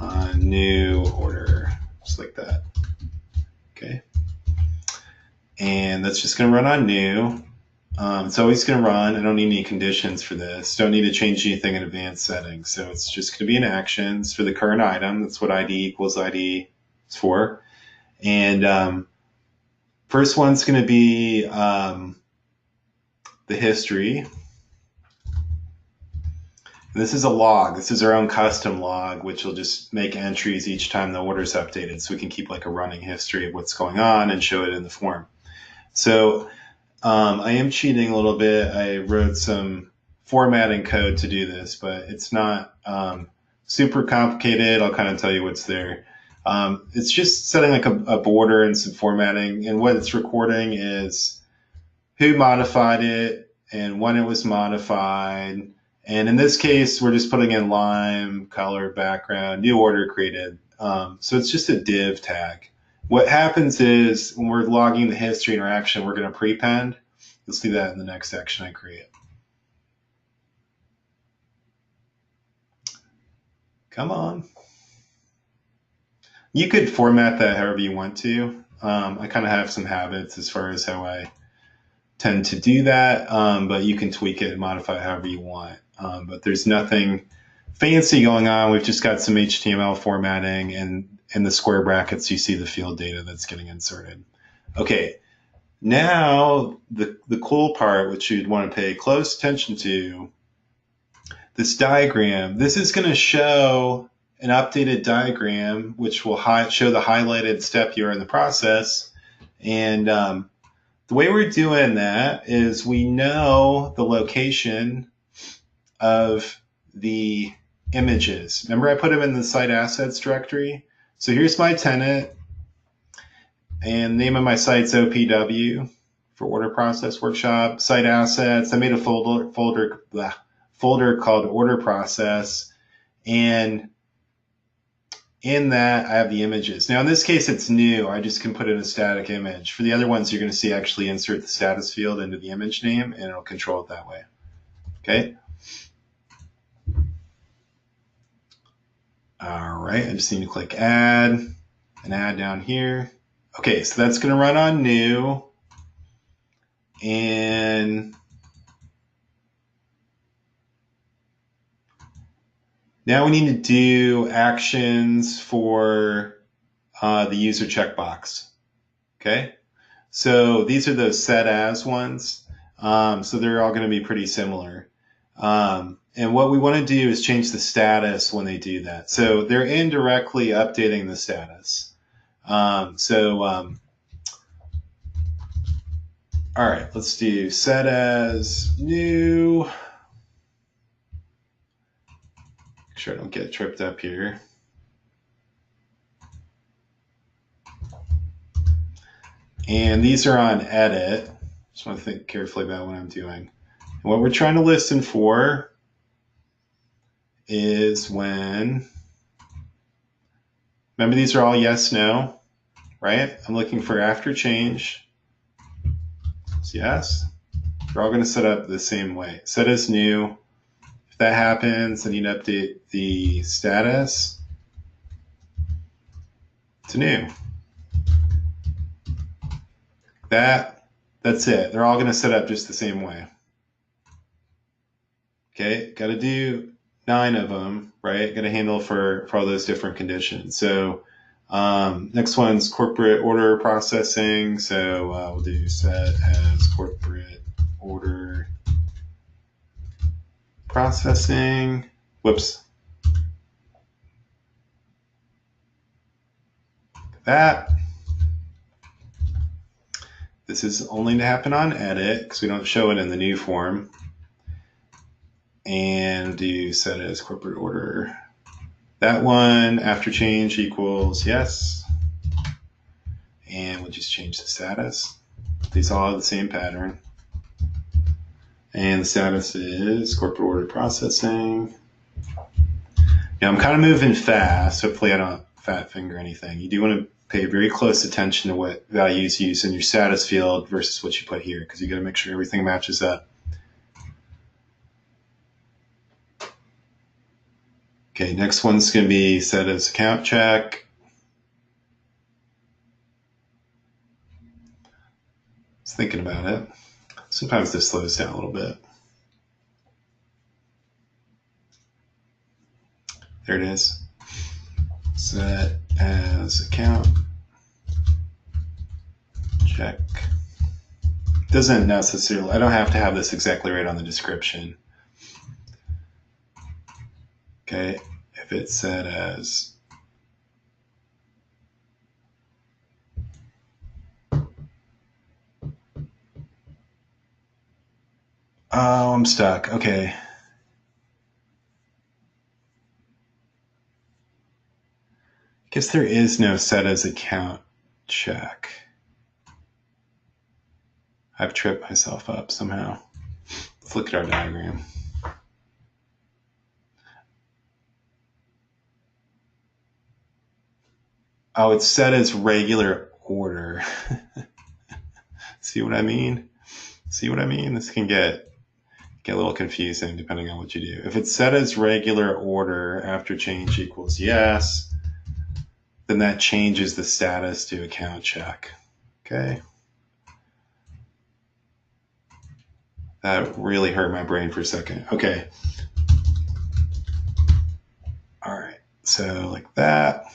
on new order, just like that. Okay. And that's just going to run on new. It's always going to run. I don't need any conditions for this. Don't need to change anything in advanced settings. So it's just going to be in actions for the current item. That's what ID equals ID is for. And first one's going to be the history. This is a log. This is our own custom log, which will just make entries each time the order is updated. So we can keep like a running history of what's going on and show it in the form. So I am cheating a little bit. I wrote some formatting code to do this, but it's not super complicated. I'll kind of tell you what's there. It's just setting like a border and some formatting. And what it's recording is who modified it and when it was modified. And in this case, we're just putting in lime, color, background, new order created. So it's just a div tag. What happens is when we're logging the history interaction, we're going to prepend. You'll see that in the next action I create. Come on. You could format that however you want to. I kind of have some habits as far as how I tend to do that, but you can tweak it and modify it however you want. But there's nothing fancy going on. We've just got some HTML formatting, and in the square brackets, you see the field data that's getting inserted. Okay, now the cool part, which you'd want to pay close attention to, this diagram. This is going to show an updated diagram, which will show the highlighted step you are in the process. And the way we're doing that is we know the location of the images. Remember I put them in the site assets directory? So here's my tenant, and the name of my site's OPW for Order Process Workshop. Site assets, I made a folder called Order Process, and in that I have the images. Now in this case it's new, I just can put in a static image. For the other ones you're going to see actually insert the status field into the image name, and it'll control it that way. Okay. All right, I just need to click add and add down here. Okay, so that's going to run on new. And now we need to do actions for the user checkbox. Okay, so these are those set as ones. So they're all going to be pretty similar. And what we want to do is change the status when they do that. So they're indirectly updating the status. All right, let's do set as new. Make sure I don't get tripped up here. And these are on edit. Just want to think carefully about what I'm doing. And what we're trying to listen for is when, remember these are all yes, no, right? I'm looking for after change. It's yes. They're all going to set up the same way. Set as new. If that happens, I need to update the status to new. That's it. They're all going to set up just the same way. Okay, got to do 9 of them, right? Got to handle for all those different conditions. So next one's corporate order processing. So we'll do set as corporate order processing. Whoops. That. This is only to happen on edit because we don't show it in the new form. And do set as corporate order. That one after change equals yes. And we'll just change the status. These all have the same pattern. And the status is corporate order processing. Now I'm kind of moving fast. Hopefully I don't fat finger anything. You do want to pay very close attention to what values you use in your status field versus what you put here, because you got to make sure everything matches up. Okay, next one's going to be set as account check. Just thinking about it. Sometimes this slows down a little bit. There it is. Set as account check. Doesn't necessarily, I don't have to have this exactly right on the description. Okay, if it's set as oh, I'm stuck. Okay. Guess there is no set as account check. I've tripped myself up somehow. Let's look at our diagram. Oh, it's set as regular order. See what I mean? See what I mean? This can get a little confusing depending on what you do. If it's set as regular order after change equals yes, then that changes the status to account check. Okay. That really hurt my brain for a second. Okay. All right. So like that.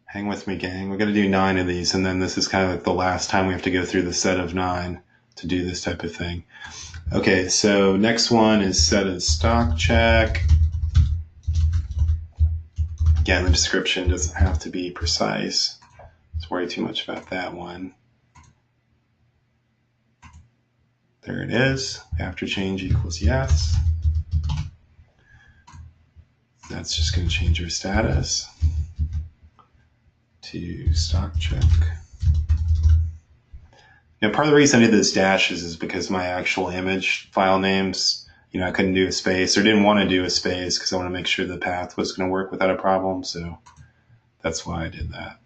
Hang with me, gang. We're going to do 9 of these, and then this is kind of like the last time we have to go through the set of 9 to do this type of thing. Okay, so next one is set as stock check. Again, the description doesn't have to be precise. Let's worry too much about that one. There it is. After change equals yes. That's just going to change your status to stock check. Now, part of the reason I did those dashes is because my actual image file names, I couldn't do a space or didn't want to do a space because I want to make sure the path was going to work without a problem. So that's why I did that.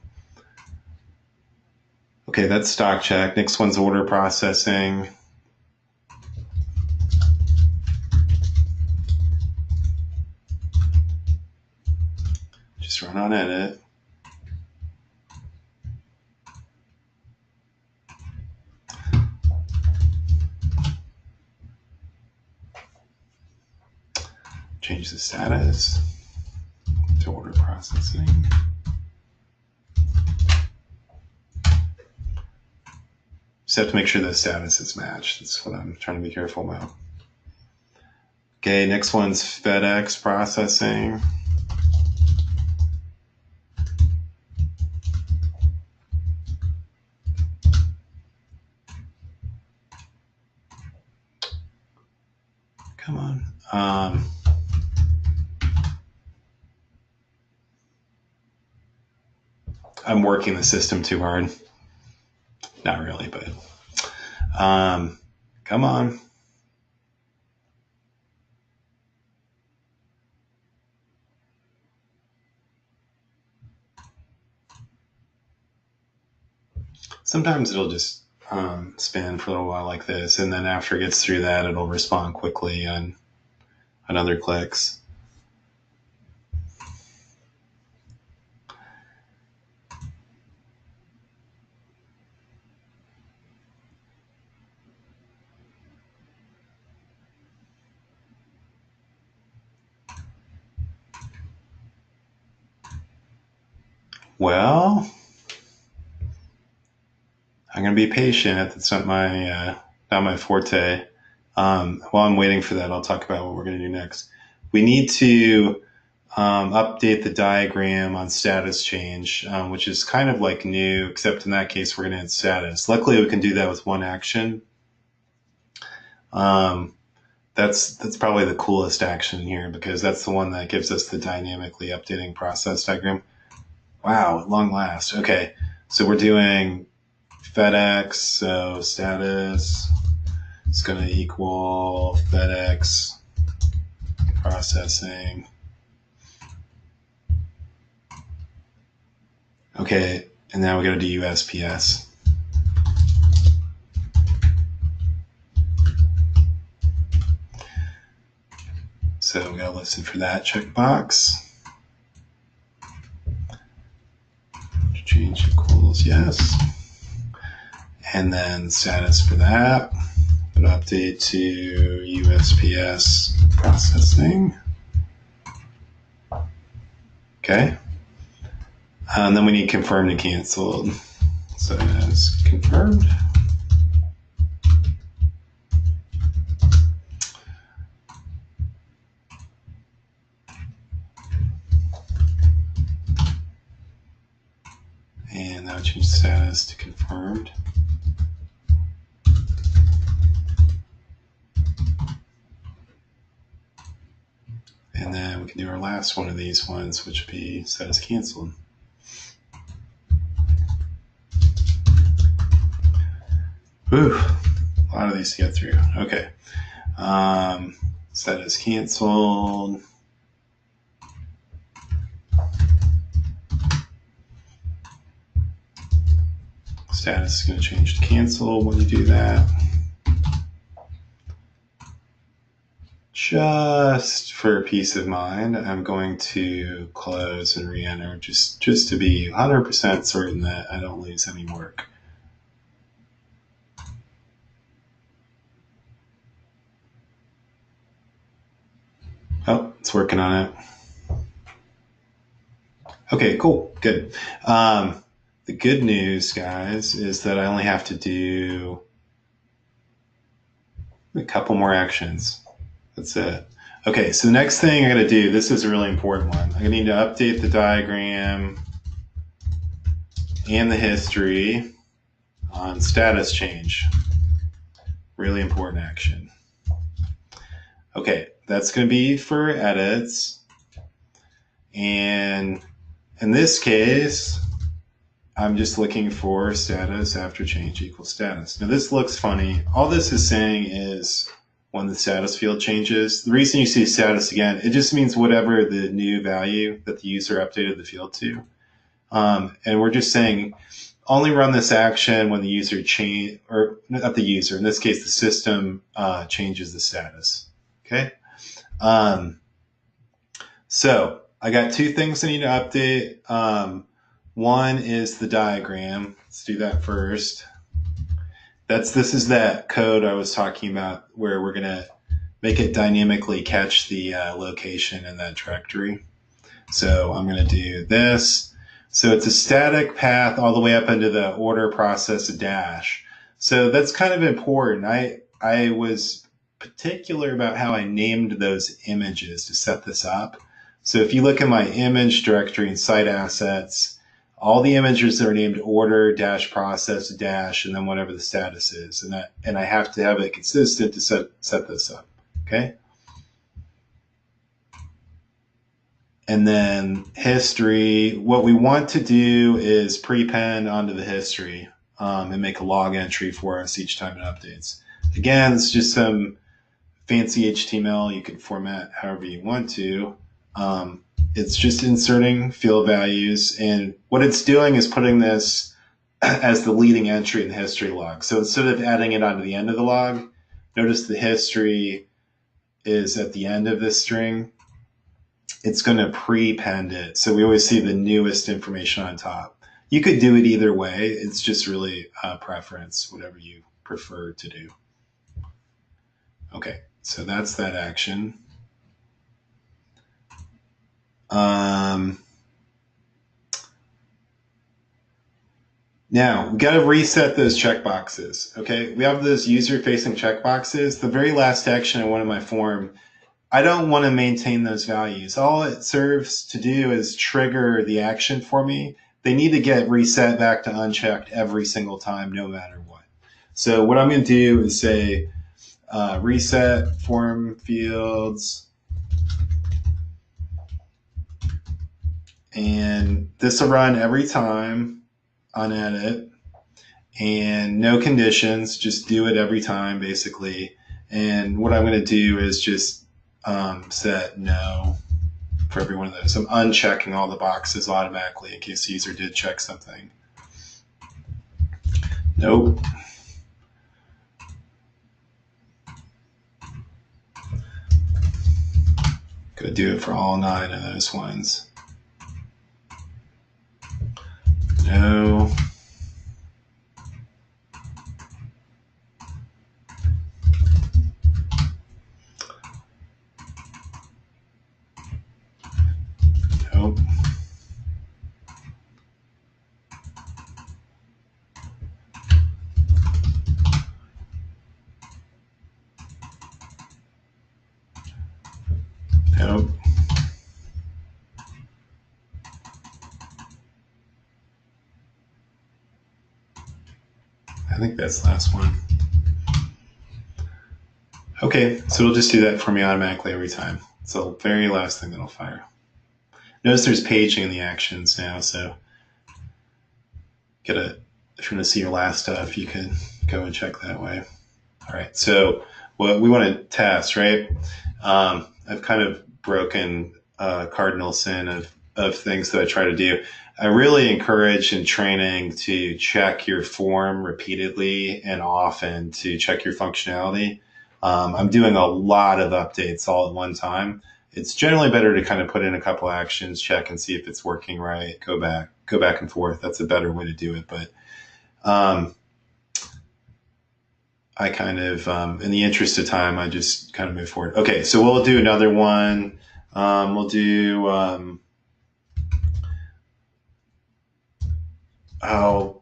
Okay, that's stock check. Next one's order processing. Just run on edit. Change the status to order processing. Just have to make sure the status is matched. That's what I'm trying to be careful about. Okay, next one's FedEx processing. Come on. I'm working the system too hard. Not really, but Come on. Sometimes it'll just spin for a little while like this, and then after it gets through that, it'll respond quickly on other clicks. Well, I'm going to be patient. That's not my forte. While I'm waiting for that, I'll talk about what we're going to do next. We need to update the diagram on status change, which is kind of like new, except in that case, we're going to add status. Luckily, we can do that with one action. That's probably the coolest action here because that's the one that gives us the dynamically updating process diagram. Wow, at long last. Okay, so we're doing FedEx, so status is going to equal FedEx processing. Okay, and now we got to do USPS. So we got to listen for that checkbox. Change equals yes. And then status for that. But update to USPS processing. Okay. And then we need confirmed and canceled. So it's confirmed. And now change status to confirmed. And then we can do our last one of these ones, which would be status canceled. Whew, a lot of these to get through. Okay. Status canceled. Status is going to change to cancel when you do that. Just for peace of mind, I'm going to close and re-enter just to be 100% certain that I don't lose any work. Oh, it's working on it. Okay, cool, good. The good news, guys, is that I only have to do a couple more actions. That's it. Okay, so the next thing I'm going to do, this is a really important one. I'm going to need to update the diagram and the history on status change. Really important action. Okay, that's going to be for edits. And in this case, I'm just looking for status after change equals status. Now this looks funny. All this is saying is when the status field changes, the reason you see status again, it just means whatever the new value that the user updated the field to. And we're just saying only run this action when the user change, or not the user, in this case, the system changes the status. Okay. So I got two things I need to update. One is the diagram. Let's do that first. This is that code I was talking about where we're going to make it dynamically catch the location in that directory. So I'm going to do this. So it's a static path all the way up into the order process dash. So that's kind of important. I was particular about how I named those images to set this up. So if you look at my image directory in site assets, all the images are named order dash process dash and then whatever the status is. And I have to have it consistent to set this up. Okay. And then history, what we want to do is prepend onto the history. and make a log entry for us each time it updates. Again, it's just some fancy HTML. You can format however you want to. It's just inserting field values, and what it's doing is putting this as the leading entry in the history log. So instead of adding it onto the end of the log, notice the history is at the end of this string. It's going to prepend it. So we always see the newest information on top. You could do it either way. It's just really a preference, whatever you prefer to do. Okay, so that's that action. Now, we got to reset those checkboxes, okay? We have those user-facing checkboxes. The very last action I want in my form, I don't want to maintain those values. All it serves to do is trigger the action for me. They need to get reset back to unchecked every single time, no matter what. So what I'm going to do is say reset form fields, and this will run every time on edit, and no conditions, just do it every time basically. And what I'm going to do is just set no for every one of those. I'm unchecking all the boxes automatically in case the user did check something. Nope. Gonna do it for all 9 of those ones. No. Nope. Nope. I think that's the last one. Okay, so it'll just do that for me automatically every time. It's the very last thing that'll fire. Notice there's paging in the actions now, so if you want to see your last stuff, you can go and check that way. All right, so what we want to test, right? I've kind of broken a cardinal sin of things that I try to do. I really encourage in training to check your form repeatedly and often to check your functionality. I'm doing a lot of updates all at one time. It's generally better to kind of put in a couple actions, check and see if it's working right, go back and forth. That's a better way to do it. But I kind of, in the interest of time, I just kind of move forward. Okay, so we'll do another one. We'll do, I'm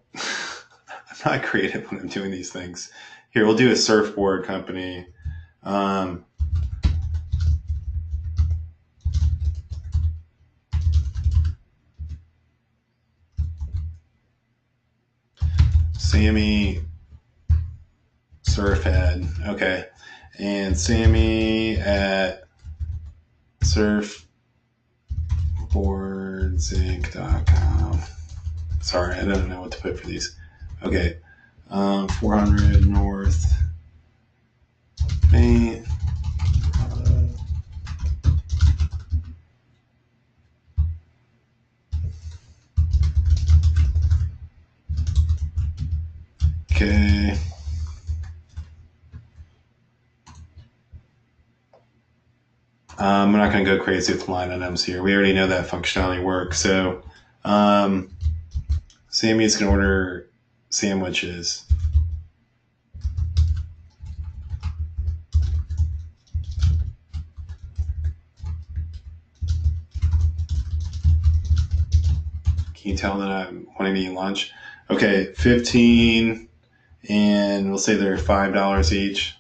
not creative when I'm doing these things. Here, we'll do a surfboard company. Sammy Surfhead, okay. And Sammy at surfboardsinc.com. Sorry, I don't know what to put for these. Okay, 400 North Main. Okay. I'm not going to go crazy with line items here. We already know that functionality works. So Sammy's going to order sandwiches. Can you tell that I'm wanting to eat lunch? Okay, 15, and we'll say they're $5 each.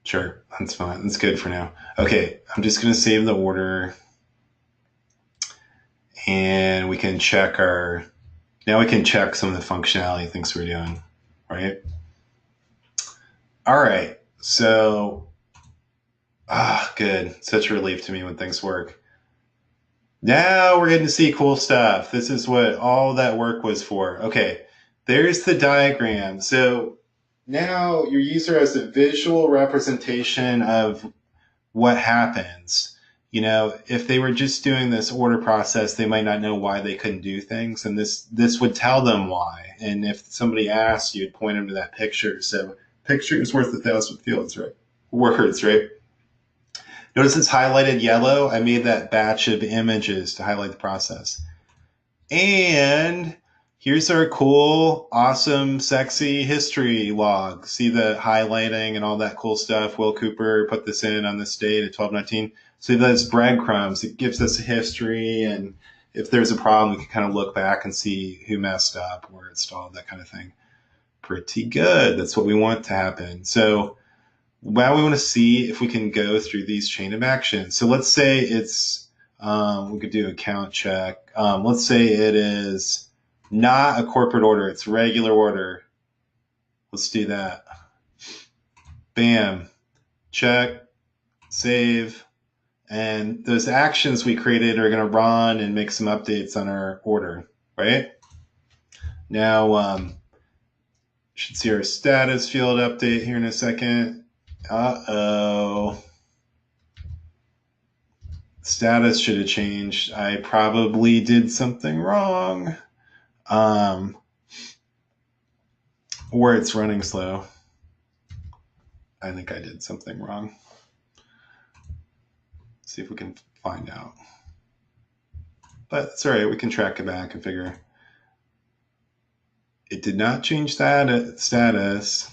Sure, that's fine. That's good for now. Okay, I'm just going to save the order, and we can check now we can check some of the functionality things we're doing, right? All right, so, good. Such a relief to me when things work. Now we're getting to see cool stuff. This is what all that work was for. Okay, there's the diagram. So now your user has a visual representation of what happens. You know, if they were just doing this order process, they might not know why they couldn't do things, and this would tell them why. And if somebody asked, you'd point them to that picture. So picture is worth 1,000 fields, right? Words, right? Notice it's highlighted yellow. I made that batch of images to highlight the process. And here's our cool, awesome, sexy history log. See the highlighting and all that cool stuff. Will Cooper put this in on this date at 12/19. So that's breadcrumbs. It gives us a history, and if there's a problem, we can kind of look back and see who messed up, where it stalled, that kind of thing. Pretty good. That's what we want to happen. So now we want to see if we can go through these chain of actions. So let's say it's, we could do a count check. Let's say it is not a corporate order, it's regular order. Let's do that. Bam, check, save, and those actions we created are going to run and make some updates on our order, right? Now, should see our status field update here in a second. Uh-oh. Status should have changed. I probably did something wrong. Or it's running slow. I think I did something wrong. See if we can find out. But it's all right. We can track it back and figure. It did not change that status.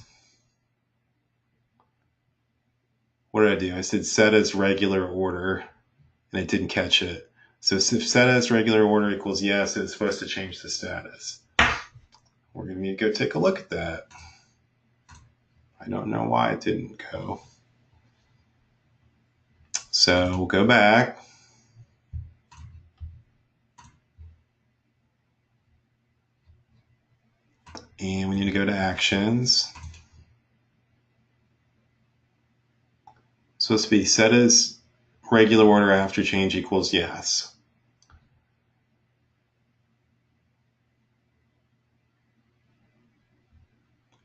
What did I do? I said set as regular order, and it didn't catch it. So if set as regular order equals yes, it's supposed to change the status. We're going to need to go take a look at that. I don't know why it didn't go. So we'll go back. And we need to go to actions. It's supposed to be set as regular order after change equals yes.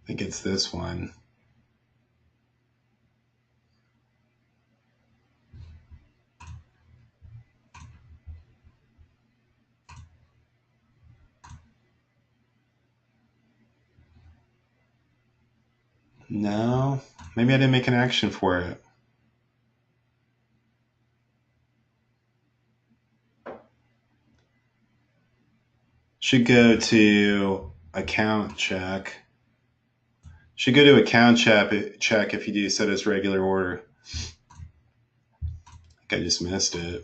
I think it's this one. No, maybe I didn't make an action for it. Should go to account check. Should go to account check if you do set as regular order. I think I just missed it.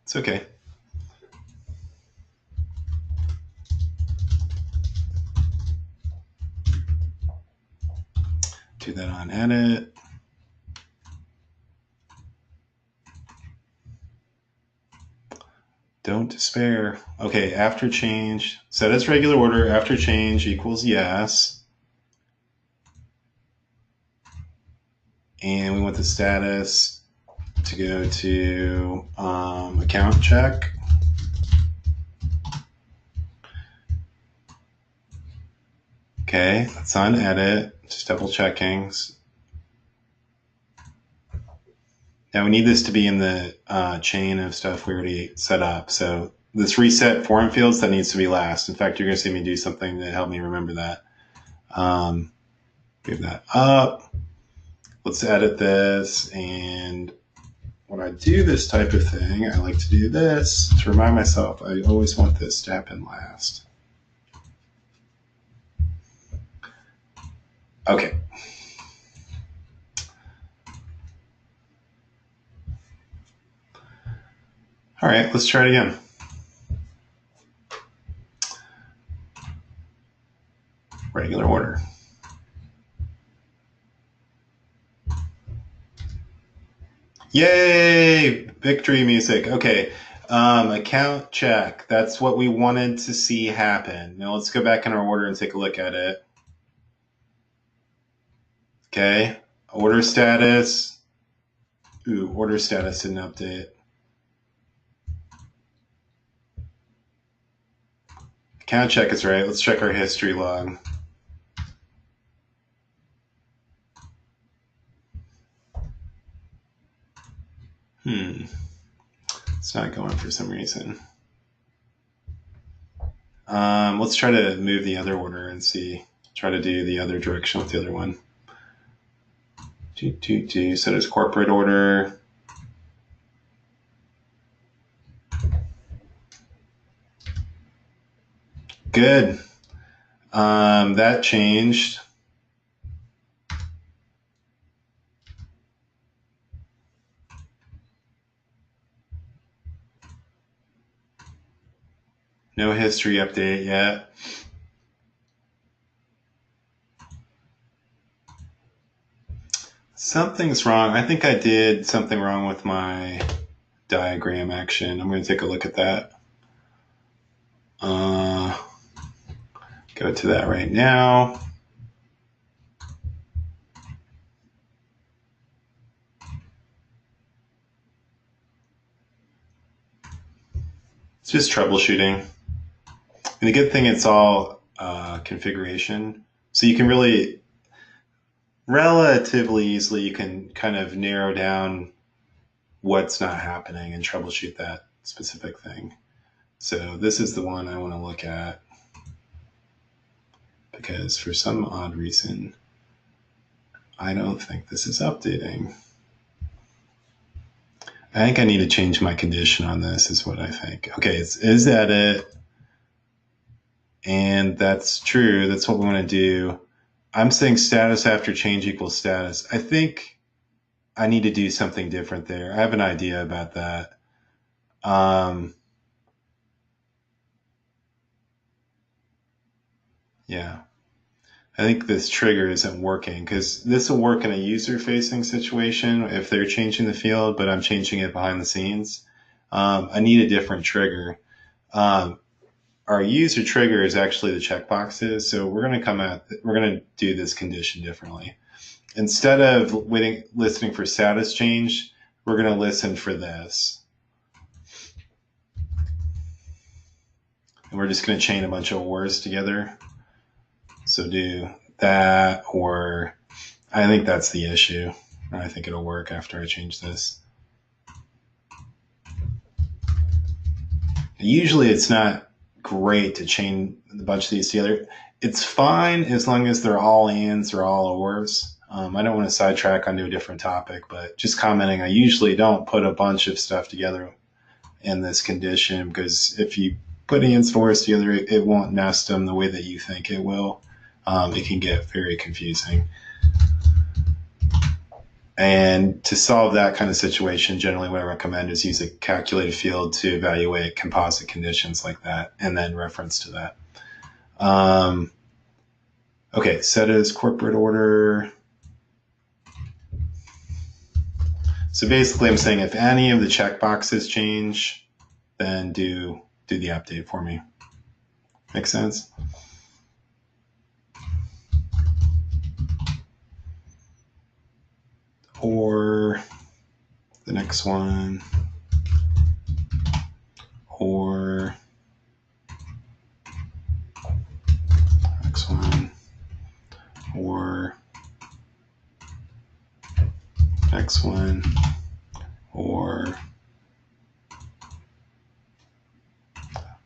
It's okay. Do that on edit. Don't despair. Okay, after change, set as regular order, after change equals yes. And we want the status to go to account check. Okay, that's on edit, just double checking. Now we need this to be in the chain of stuff we already set up. So this reset form fields, that needs to be last. In fact, you're going to see me do something to help me remember that. Give that up. Let's edit this. And when I do this type of thing, I like to do this to remind myself I always want this to happen last. Okay. All right, let's try it again. Regular order. Yay! Victory music. Okay. Account check. That's what we wanted to see happen. Now let's go back in our order and take a look at it. Okay, order status. Ooh, order status didn't update. Account check is right. Let's check our history log. It's not going for some reason. Let's try to move the other order and see. Try to do the other direction with the other one. So there's corporate order. Good. That changed. No history update yet. Something's wrong. I think I did something wrong with my diagram action. I'm going to take a look at that. Go to that right now. It's just troubleshooting. And the good thing, it's all configuration. So you can really, relatively easily, you can kind of narrow down what's not happening and troubleshoot that specific thing. So this is the one I want to look at, because for some odd reason, I don't think this is updating. I think I need to change my condition on this, is what I think. Okay, is edit, and that's true. That's what we want to do. I'm saying status after change equals status. I think I need to do something different there. I have an idea about that. Yeah. I think this trigger isn't working, because this will work in a user-facing situation if they're changing the field, but I'm changing it behind the scenes. I need a different trigger. Our user trigger is actually the checkboxes, so we're going to do this condition differently. Instead of listening for status change, we're going to listen for this. And we're just going to chain a bunch of ors together. So do that, or I think that's the issue. I think it'll work after I change this. Usually it's not great to chain a bunch of these together. It's fine as long as they're all ands or all ors. I don't want to sidetrack onto a different topic, but just commenting, I usually don't put a bunch of stuff together in this condition, because if you put ands and ors together, it won't nest them the way that you think it will. It can get very confusing. And to solve that kind of situation, generally what I recommend is use a calculated field to evaluate composite conditions like that, and then reference to that. Okay, set as corporate order. So basically I'm saying if any of the checkboxes change, then do the update for me. Make sense? Or the next one, or next one, or next one, or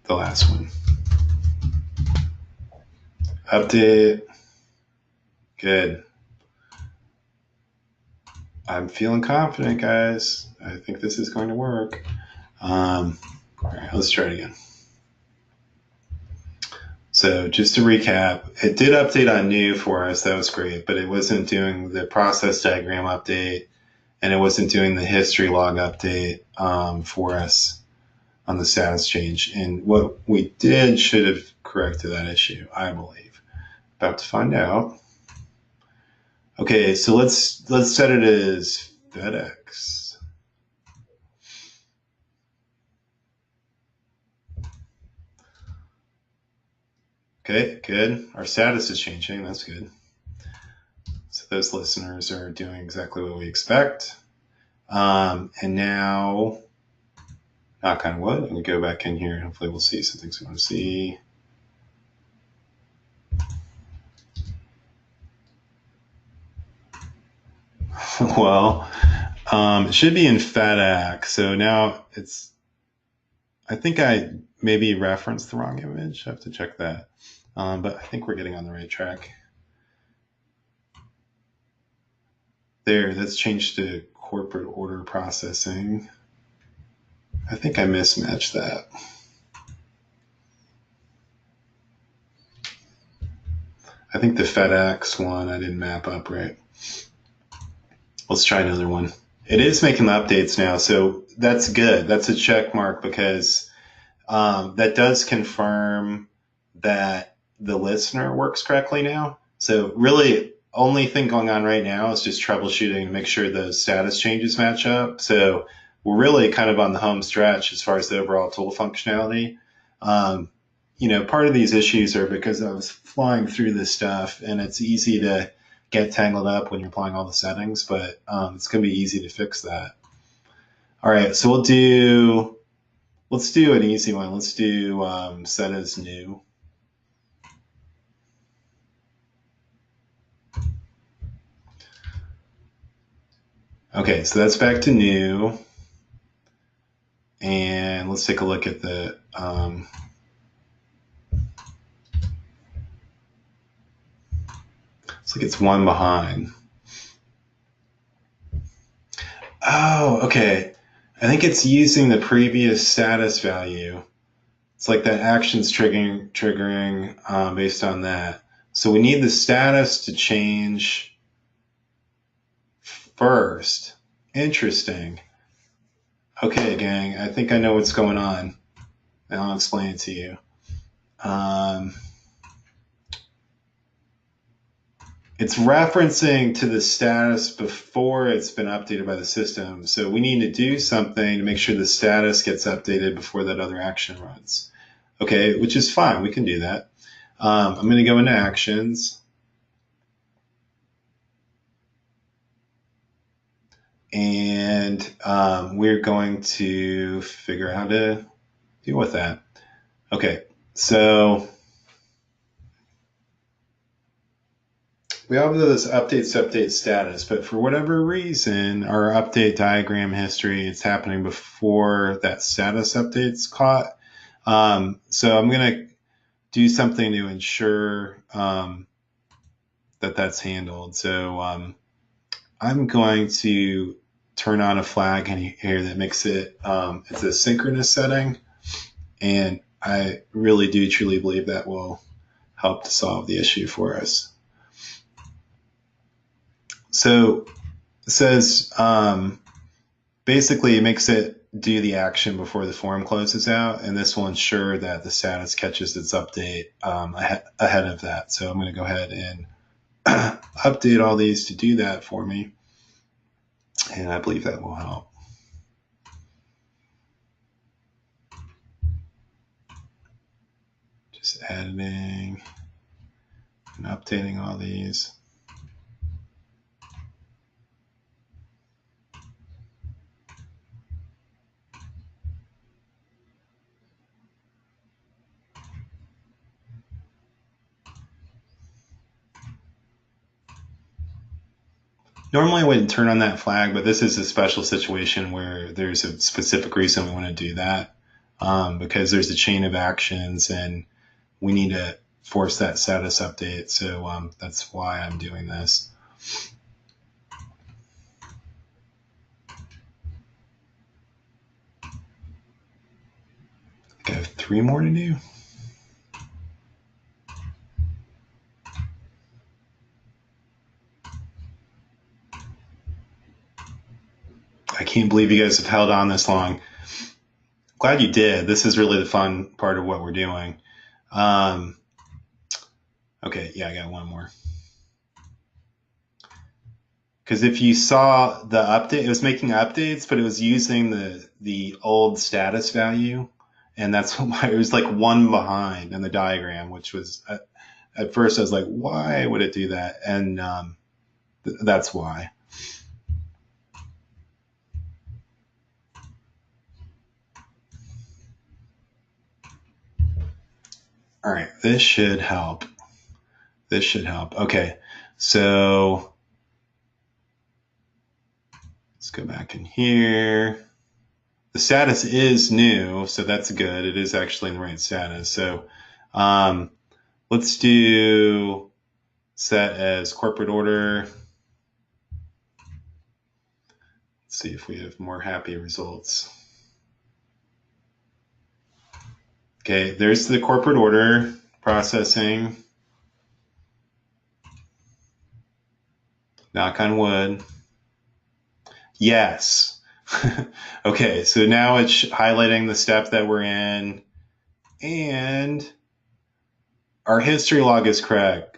the last one. Update. Good. I'm feeling confident, guys. I think this is going to work. All right, let's try it again. So just to recap, it did update on new for us. That was great, but it wasn't doing the process diagram update, and it wasn't doing the history log update for us on the status change. And what we did should have corrected that issue, I believe. About to find out. Okay, so let's set it as FedEx. Okay, good. Our status is changing. That's good. So those listeners are doing exactly what we expect. And now, knock on wood, I'm going to go back in here and hopefully we'll see some things we want to see. Well, it should be in FedEx. So now it's, I think I maybe referenced the wrong image. I have to check that. But I think we're getting on the right track. There, that's changed to corporate order processing. I think I mismatched that. I think the FedEx one I didn't map up right. Let's try another one. It is making the updates now, so that's good. That's a check mark because that does confirm that the listener works correctly now. So really, only thing going on right now is just troubleshooting to make sure the status changes match up. So we're really kind of on the home stretch as far as the overall tool functionality. Part of these issues are because I was flying through this stuff and it's easy to get tangled up when you're applying all the settings, but it's going to be easy to fix that. All right, so let's do an easy one. Let's do set as new. Okay, so that's back to new. And let's take a look at the looks like it's one behind. Oh, okay. I think it's using the previous status value. It's like that action's triggering based on that. So we need the status to change first. Interesting. Okay, gang, I think I know what's going on. And I'll explain it to you. It's referencing to the status before it's been updated by the system. So we need to do something to make sure the status gets updated before that other action runs. Okay, which is fine. We can do that. I'm going to go into actions. And we're going to figure out how to deal with that. Okay, so we have this update status, but for whatever reason, our update diagram history is happening before that status update's caught. So I'm going to do something to ensure that that's handled. So I'm going to turn on a flag in here that makes it, it's a synchronous setting. And I really do truly believe that will help to solve the issue for us. So it says, basically it makes it do the action before the form closes out, and this will ensure that the status catches its update ahead of that. So I'm going to go ahead and update all these to do that for me, and I believe that will help. Just editing and updating all these. Normally I wouldn't turn on that flag, but this is a special situation where there's a specific reason we want to do that, because there's a chain of actions and we need to force that status update. So that's why I'm doing this. I think I have 3 more to do. I can't believe you guys have held on this long. Glad you did. This is really the fun part of what we're doing. Okay, yeah, I got one more. Because if you saw the update, it was making updates, but it was using the old status value, and that's why it was like one behind in the diagram, which was at first I was like, why would it do that? And That's why. All right, this should help. This should help. Okay, so let's go back in here. The status is new, so that's good. It is actually in the right status. So let's do set as corporate order. Let's see if we have more happy results. Okay, there's the corporate order processing. Knock on wood. Yes. Okay, so now it's highlighting the step that we're in, and our history log is correct.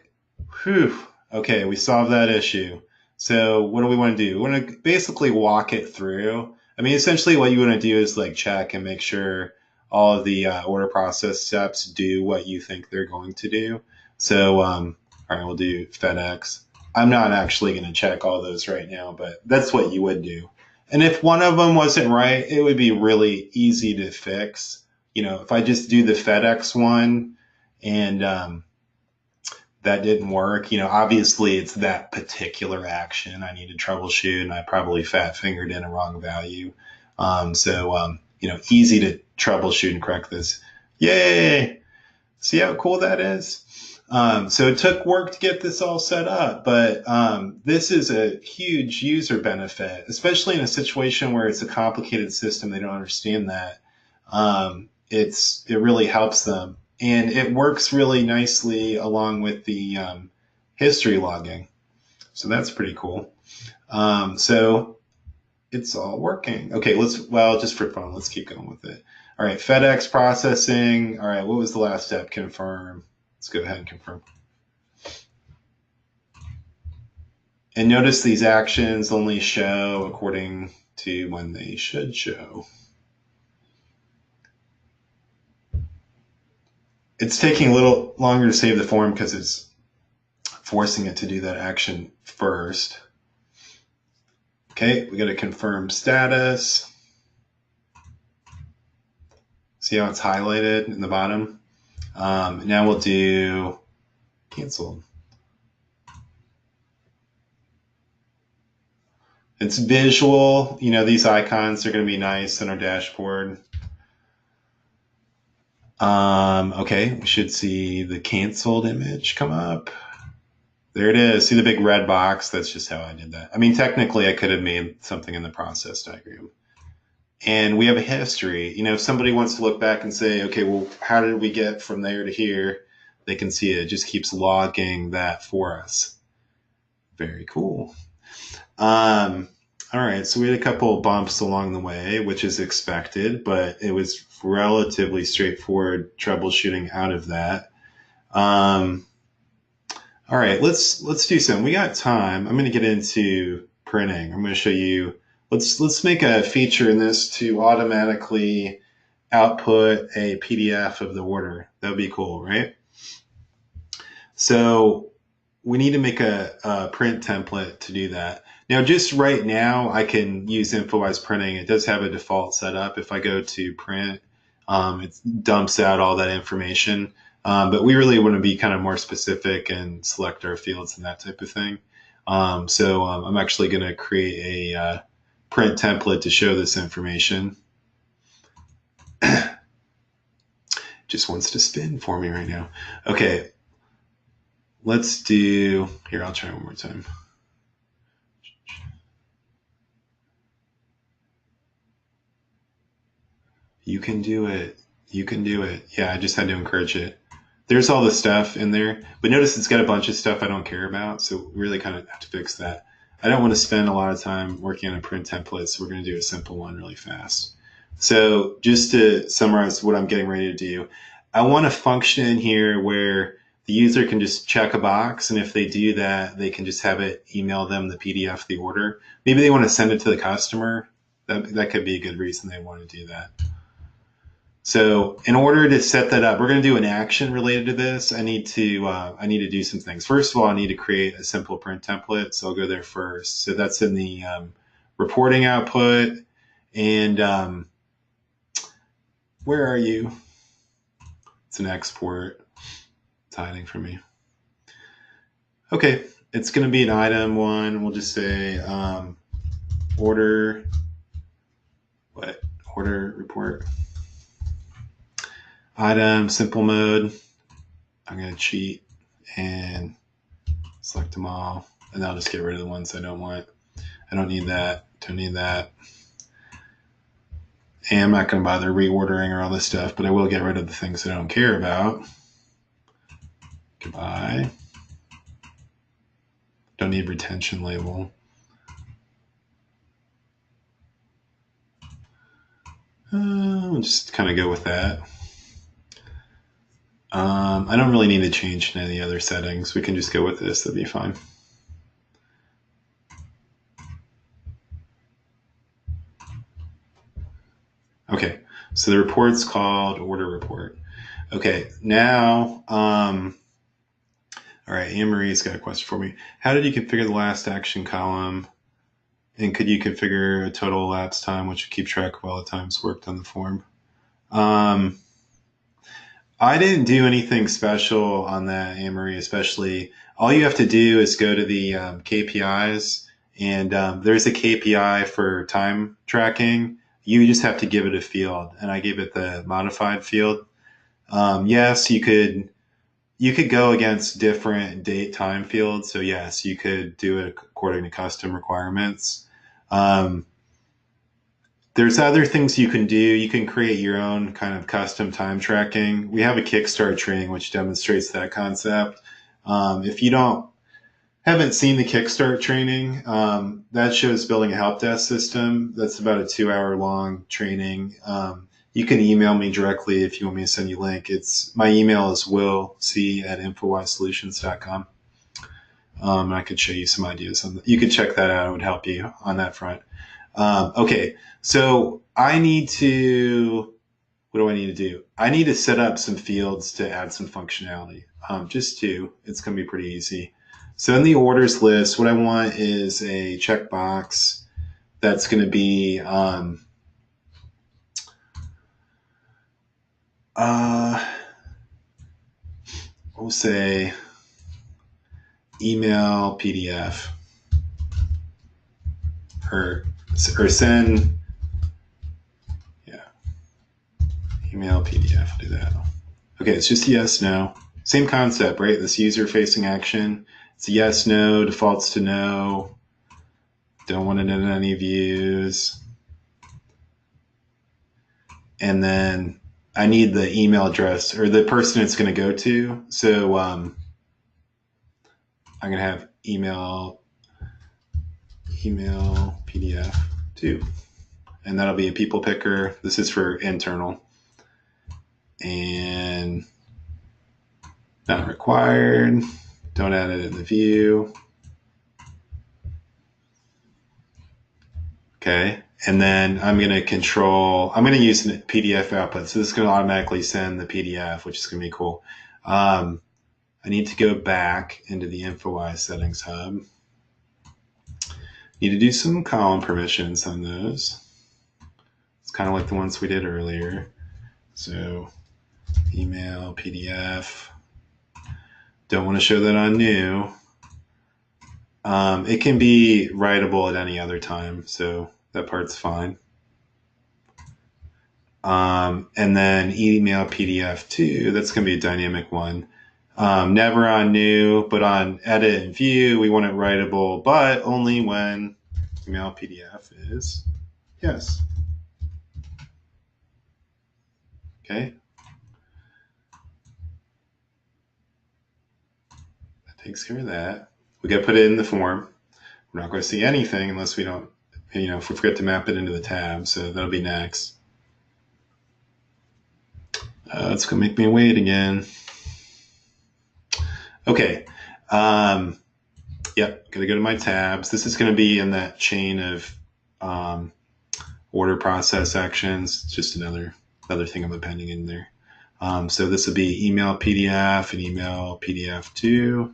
Whew. Okay, we solved that issue. So what do we want to do? We want to basically walk it through. I mean, essentially what you want to do is like check and make sure all of the order process steps do what you think they're going to do. So, all right, we'll do FedEx. I'm not actually going to check all those right now, but that's what you would do. And if one of them wasn't right, it would be really easy to fix. You know, if I just do the FedEx one and that didn't work, you know, obviously it's that particular action I need to troubleshoot, and I probably fat fingered in a wrong value. You know, easy to troubleshoot and correct this. Yay! See how cool that is? So it took work to get this all set up, but this is a huge user benefit, especially in a situation where it's a complicated system. They don't understand that. It really helps them. And it works really nicely along with the history logging. So that's pretty cool. So it's all working. Okay, just for fun, let's keep going with it. All right, FedEx processing. All right, what was the last step? Confirm. Let's go ahead and confirm. And notice these actions only show according to when they should show. It's taking a little longer to save the form because it's forcing it to do that action first. Okay, we got to confirm status. See how it's highlighted in the bottom? Now we'll do canceled. It's visual. You know, these icons are going to be nice in our dashboard. Okay, we should see the canceled image come up. There it is. See the big red box? That's just how I did that. I mean, technically, I could have made something in the process diagram. And we have a history. You know, if somebody wants to look back and say, okay, well, how did we get from there to here? They can see it. It just keeps logging that for us. Very cool. All right, so we had a couple of bumps along the way, which is expected, but it was relatively straightforward troubleshooting out of that. All right, let's do something. We got time. I'm going to get into printing. I'm going to show you. Let's make a feature in this to automatically output a PDF of the order. That would be cool, right? So we need to make a print template to do that. Now, just right now, I can use Infowise printing. It does have a default setup. If I go to print, it dumps out all that information. But we really want to be kind of more specific and select our fields and that type of thing. I'm actually going to create a print template to show this information. Just wants to spin for me right now. Okay, let's do, here, I'll try one more time. You can do it. You can do it. Yeah, I just had to encourage it. There's all the stuff in there, but notice it's got a bunch of stuff I don't care about, so we really kind of have to fix that. I don't want to spend a lot of time working on a print template, so we're going to do a simple one really fast. So just to summarize what I'm getting ready to do, I want a function in here where the user can just check a box, and if they do that, they can just have it email them the PDF, the order. Maybe they want to send it to the customer. That could be a good reason they want to do that. So in order to set that up, we're going to do an action related to this. I need to do some things. First of all, I need to create a simple print template. So I'll go there first. So that's in the reporting output. And where are you? It's an export. It's hiding from me. Okay, it's going to be an item one. We'll just say order report. Item, simple mode. I'm going to cheat and select them all. And I'll just get rid of the ones I don't want. I don't need that. Don't need that. And I'm not going to bother reordering or all this stuff, but I will get rid of the things I don't care about. Goodbye. Don't need retention label. We'll just kind of go with that. I don't really need to change any other settings. We can just go with this. That'd be fine. Okay, so the report's called order report. Okay, now, all right, Anne-Marie's got a question for me. How did you configure the last action column? And could you configure a total elapsed time, which would keep track of all the times worked on the form? I didn't do anything special on that, Anne-Marie, especially. All you have to do is go to the KPIs, and there's a KPI for time tracking. You just have to give it a field, and I gave it the modified field. Yes, you could go against different date time fields. So yes, you could do it according to custom requirements. There's other things you can do. You can create your own kind of custom time tracking. We have a Kickstart training which demonstrates that concept. If you haven't seen the Kickstart training, that shows building a help desk system. That's about a 2-hour long training. You can email me directly if you want me to send you a link. My email is willc@infowisesolutions.com. I could show you some ideas on that. You could check that out. It would help you on that front. Okay, so what do I need to do? I need to set up some fields to add some functionality. Just two. It's going to be pretty easy. So in the orders list, what I want is a checkbox that's going to be we'll say email PDF or send, email PDF, do that. Okay, it's just yes, no. Same concept, right? This user-facing action. It's a yes, no, defaults to no. Don't want it in any views. And then I need the email address or the person it's going to go to. So I'm going to have email PDF too. And that'll be a people picker. This is for internal. And not required. Don't add it in the view. Okay. And then I'm going to use a PDF output. So this is going to automatically send the PDF, which is going to be cool. I need to go back into the Infowise Settings hub. Need to do some column permissions on those. It's kind of like the ones we did earlier. So email, PDF. Don't want to show that on new. It can be writable at any other time, so that part's fine. And then email PDF too, that's going to be a dynamic one. Never on new, but on edit and view, we want it writable, but only when email PDF is yes. Okay. That takes care of that. We got to put it in the form. We're not going to see anything unless we don't, if we forget to map it into the tab. So that'll be next. It's going to make me wait again. Okay. Yep. Got to go to my tabs. This is going to be in that chain of order process actions. It's just another other thing I'm appending in there. So this would be email PDF and email PDF 2.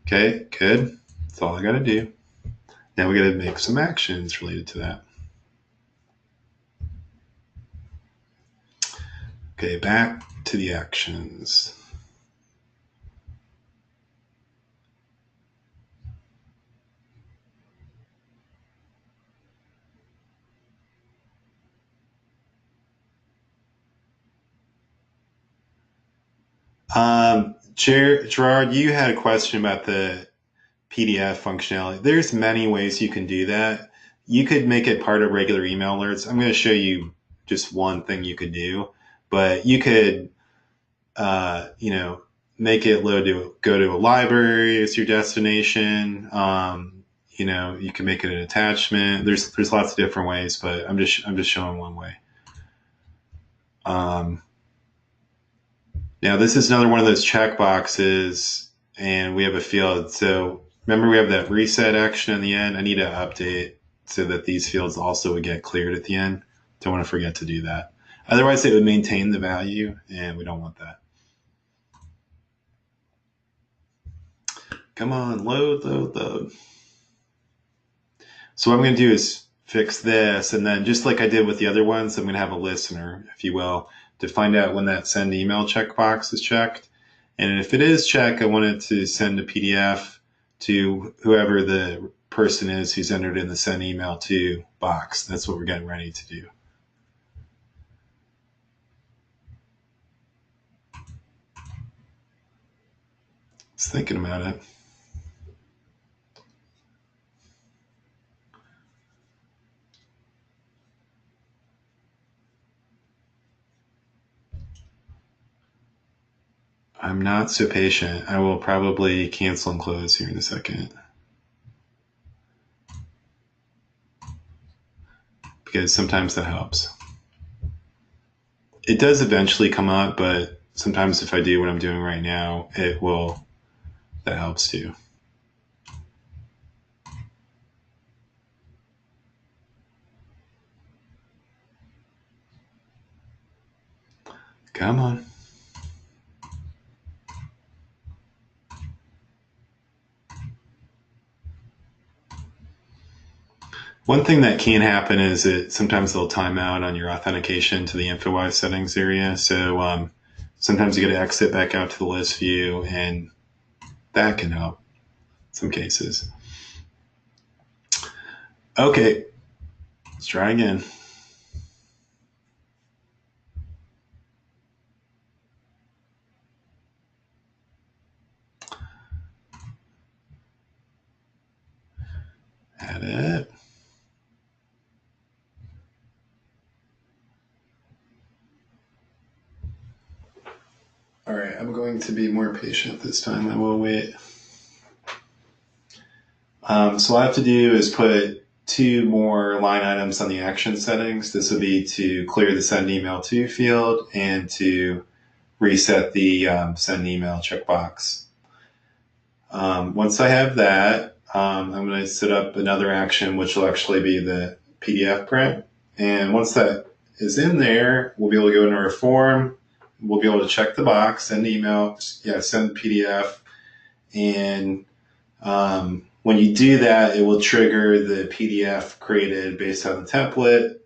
Okay, good. That's all I got to do. Now we got to make some actions related to that. Okay, back to the actions. Gerard, you had a question about the PDF functionality. There's many ways you can do that. You could make it part of regular email alerts. I'm going to show you just one thing you could do, but you could, make it go to a library as your destination. You can make it an attachment. There's lots of different ways, but I'm just showing one way. Now this is another one of those checkboxes, and we have a field. So remember we have that reset action in the end. I need to update so that these fields also would get cleared at the end. Don't want to forget to do that. Otherwise it would maintain the value, and we don't want that. Come on, load. So what I'm going to do is fix this, and then just like I did with the other ones, I'm going to have a listener, if you will, to find out when that send email checkbox is checked. And if it is checked, I want it to send a PDF to whoever the person is who's entered in the send email to box. That's what we're getting ready to do. Just thinking about it. I'm not so patient. I will probably cancel and close here in a second. Because sometimes that helps. It does eventually come up, but sometimes if I do what I'm doing right now, that helps too. Come on. One thing that can happen is that sometimes they'll time out on your authentication to the Infowise settings area. So sometimes you got to exit back out to the list view, and that can help in some cases. Okay, let's try again. Add it. All right, I'm going to be more patient this time. I will wait. So what I have to do is put 2 more line items on the action settings. This will be to clear the send email to field and to reset the send email checkbox. Once I have that, I'm going to set up another action, which will actually be the PDF print. And once that is in there, we'll be able to go into our form. We'll be able to check the box, send email, send PDF. And when you do that, it will trigger the PDF created based on the template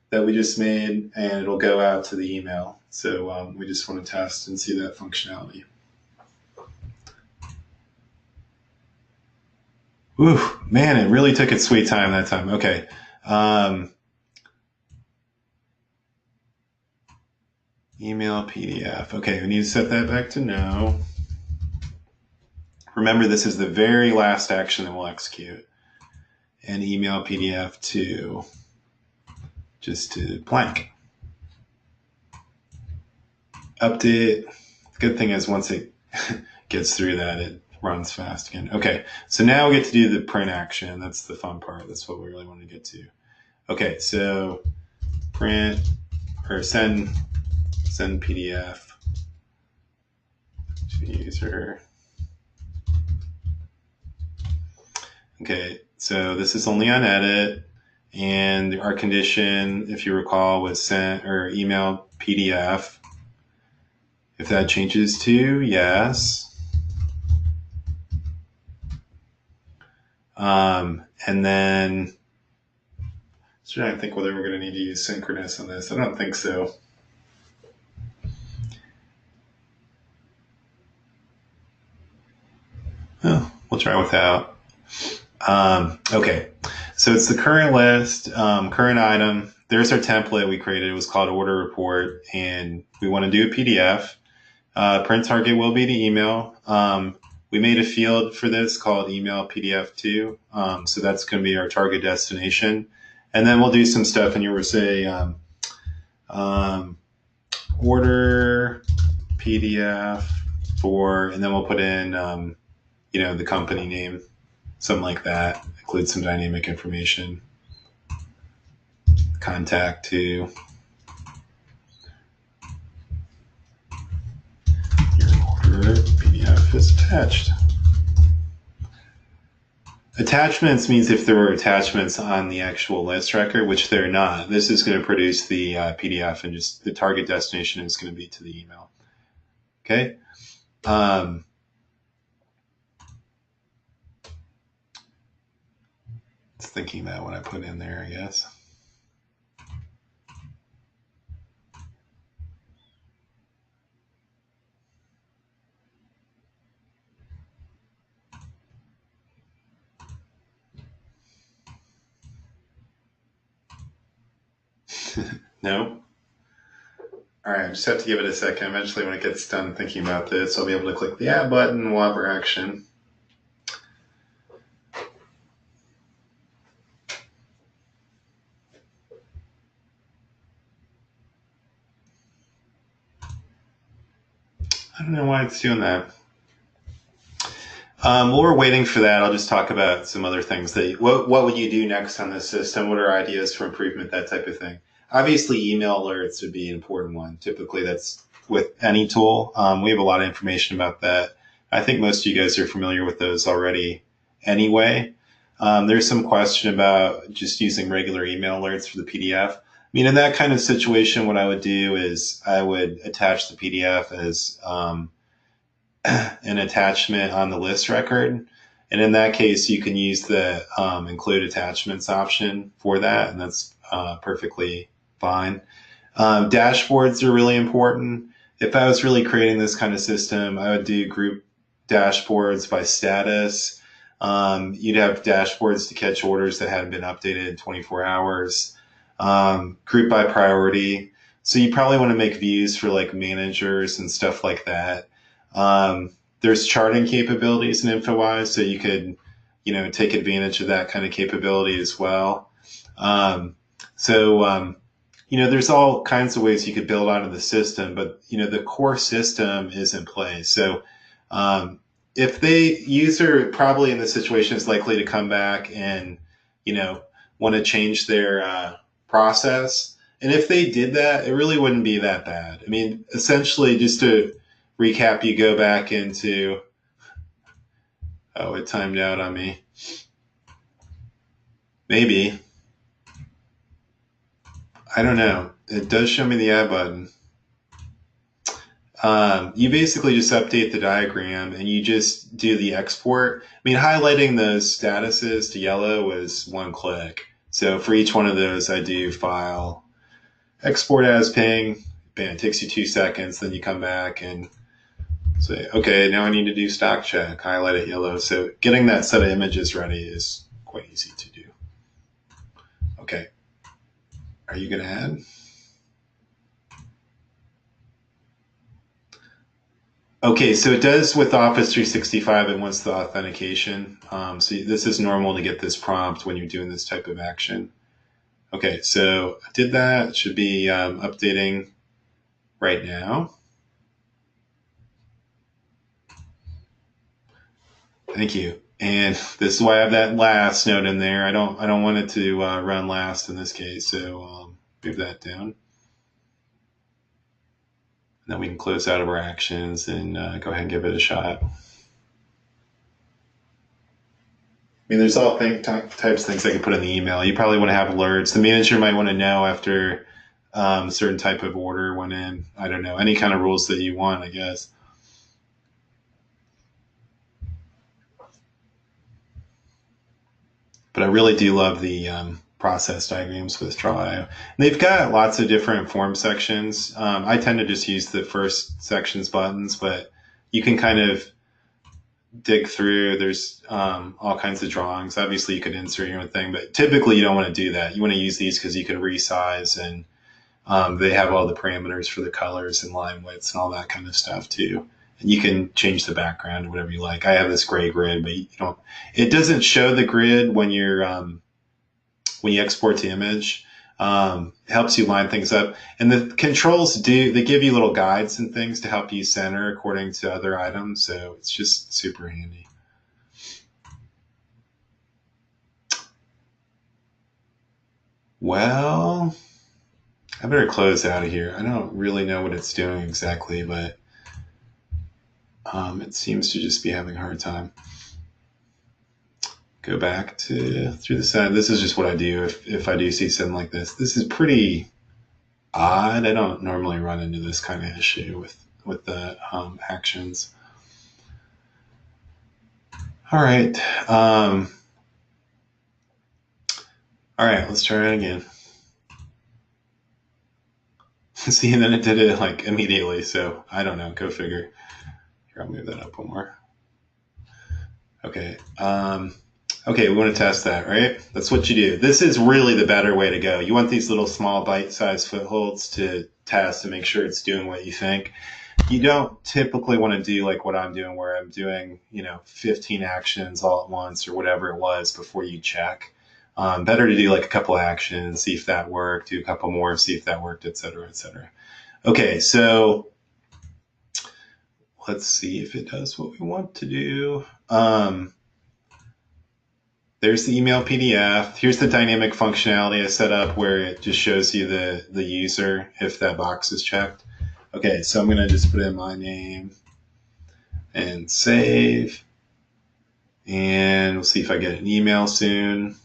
that we just made, and it'll go out to the email. So we just want to test and see that functionality. Ooh, man, it really took its sweet time that time. Okay. Email PDF. Okay, we need to set that back to no. Remember, this is the very last action that we'll execute. And email PDF to just to blank. Update. The good thing is once it gets through that, it runs fast again. Okay, so now we get to do the print action. That's the fun part. That's what we really want to get to. Okay, so print or send PDF to user. Okay, so this is only on edit, And our condition, if you recall, was sent or emailed PDF. If that changes to yes. And then, so I think whether we're going to need to use synchronous on this. I don't think so. Oh, we'll try without. Okay, so it's the current list, current item. There's our template we created. It was called order report, and we want to do a PDF. Print target will be the email. We made a field for this called email PDF2. So that's going to be our target destination. And then we'll do some stuff, and you will say order PDF for, and then we'll put in the company name, something like that. Include some dynamic information. Contact to your order PDF is attached. Attachments means if there were attachments on the actual list record, which they're not. This is going to produce the PDF, and just the target destination is going to be to the email. Okay. It's thinking about what I put in there, I guess. No. All right, I just have to give it a second. Eventually, when it gets done thinking about this, I'll be able to click the add button. We'll have our action. I don't know why it's doing that. While we're waiting for that, I'll just talk about some other things. What would you do next on this system? What are ideas for improvement, that type of thing? Obviously, email alerts would be an important one. Typically, that's with any tool. We have a lot of information about that. I think most of you guys are familiar with those already anyway. There's some question about just using regular email alerts for the PDF. I mean, in that kind of situation, what I would do is I would attach the PDF as an attachment on the list record. And in that case, you can use the include attachments option for that, and that's perfectly fine. Dashboards are really important. If I was really creating this kind of system, I would do group dashboards by status. You'd have dashboards to catch orders that hadn't been updated in 24 hours. Group by priority. So you probably want to make views for like managers and stuff like that. There's charting capabilities in Infowise, so you could, take advantage of that kind of capability as well. There's all kinds of ways you could build onto the system, but, the core system is in place. So, if the user probably in this situation is likely to come back and, want to change their process. And if they did that, it really wouldn't be that bad. I mean, essentially, just to recap, you go back into, it timed out on me. Maybe. I don't know. It does show me the add button. You basically just update the diagram and you just do the export. I mean, highlighting those statuses to yellow is one click. So for each one of those, I do file, export as ping. Bam, it takes you 2 seconds. Then you come back and say, okay, now I need to do stock check, highlight it yellow. So getting that set of images ready is quite easy to do. Okay. Are you going to add? Okay, so it does with Office 365, it wants the authentication. So this is normal to get this prompt when you're doing this type of action. Okay, so I did that. It should be updating right now. Thank you. And this is why I have that last note in there. I don't want it to run last in this case, so move that down. And then we can close out of our actions and go ahead and give it a shot. mean, there's all types of things I could put in the email. You probably want to have alerts. The manager might want to know after a certain type of order went in. I don't know, any kind of rules that you want, I guess. But I really do love the process diagrams with Draw.io. They've got lots of different form sections. I tend to just use the first sections buttons, but you can kind of dig through. There's all kinds of drawings. Obviously, you could insert your own thing, but typically you don't want to do that. You want to use these because you can resize, and they have all the parameters for the colors and line widths and all that kind of stuff too. And you can change the background to whatever you like. I have this gray grid, but you don't. It doesn't show the grid when you export to image. It helps you line things up, and the controls they give you little guides and things to help you center according to other items. So it's just super handy. Well, I better close out of here. I don't really know what it's doing exactly, but it seems to just be having a hard time. Go back to through the side. This is just what I do if I do see something like this. This is pretty odd. I don't normally run into this kind of issue with the actions. All right. All right, let's try it again. See, and then it did it like immediately. So I don't know. Go figure. Here, I'll move that up one more. Okay. Okay, we want to test that, right? That's what you do. This is really the better way to go. You want these little small bite-sized footholds to test and make sure it's doing what you think. You don't typically want to do like what I'm doing, where I'm doing, 15 actions all at once or whatever it was before you check. Better to do like a couple actions, see if that worked, do a couple more, see if that worked, et cetera, et cetera. Okay, so let's see if it does what we want to do. There's the email PDF. Here's the dynamic functionality I set up where it just shows you the user if that box is checked. Okay, so I'm going to just put in my name and save. And we'll see if I get an email soon.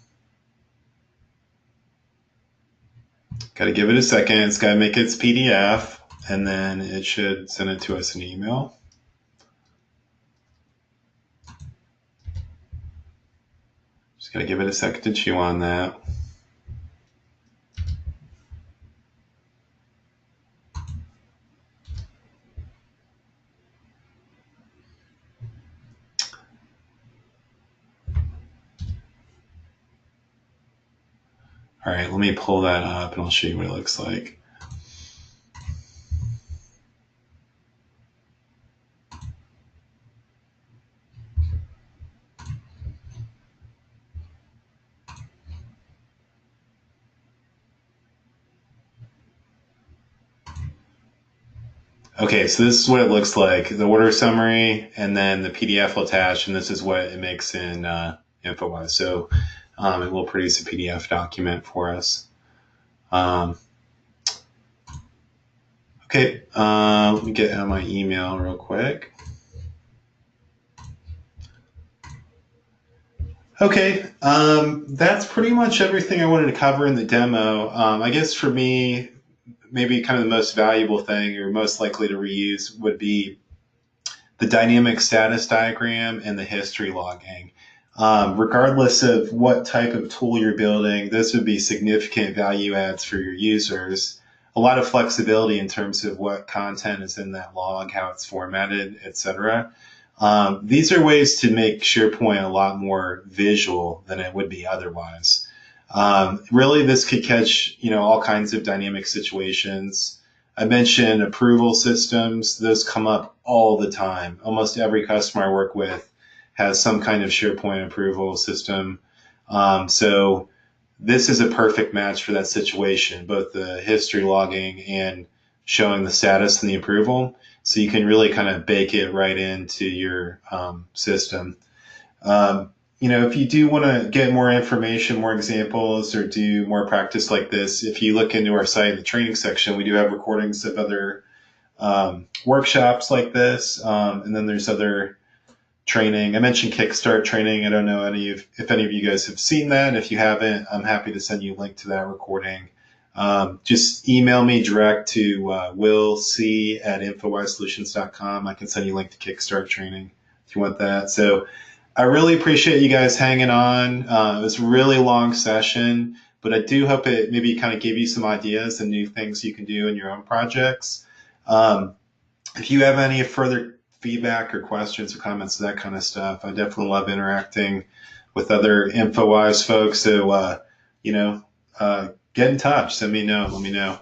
Got to give it a second. It's got to make its PDF, and then it should send it to us in email. Just got to give it a second to chew on that. All right, let me pull that up and I'll show you what it looks like. Okay, so this is what it looks like. The order summary, and then the PDF will attach, and this is what it makes in Infowise. So it will produce a PDF document for us. Okay, let me get out my email real quick. Okay, that's pretty much everything I wanted to cover in the demo. I guess for me, maybe kind of the most valuable thing or most likely to reuse would be the dynamic status diagram and the history logging. Regardless of what type of tool you're building, this would be significant value adds for your users. A lot of flexibility in terms of what content is in that log, how it's formatted, etc. These are ways to make SharePoint a lot more visual than it would be otherwise. Really, this could catch all kinds of dynamic situations. I mentioned approval systems. Those come up all the time. Almost every customer I work with has some kind of SharePoint approval system. So this is a perfect match for that situation, both the history logging and showing the status and the approval. So you can really kind of bake it right into your system. If you do want to get more information, more examples, or do more practice like this, if you look into our site in the training section, we do have recordings of other workshops like this. And then there's other training. I mentioned Kickstart training. I don't know if any of you guys have seen that. If you haven't, I'm happy to send you a link to that recording. Just email me direct to willc@infowisesolutions.com. I can send you a link to Kickstart training if you want that. So I really appreciate you guys hanging on. It was a really long session, but I do hope it maybe kind of gave you some ideas and new things you can do in your own projects. If you have any further feedback or questions or comments, that kind of stuff, I definitely love interacting with other Infowise folks. So, get in touch. Send me a note. Let me know.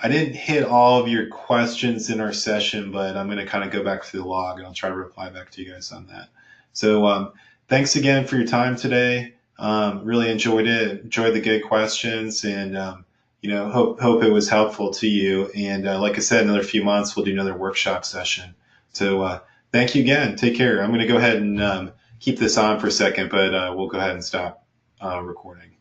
I didn't hit all of your questions in our session, but I'm going to kind of go back through the log and I'll try to reply back to you guys on that. So thanks again for your time today. Really enjoyed it. Enjoyed the good questions, and hope it was helpful to you. And like I said, another few months we'll do another workshop session. So thank you again. Take care. I'm going to go ahead and keep this on for a second, but we'll go ahead and stop recording.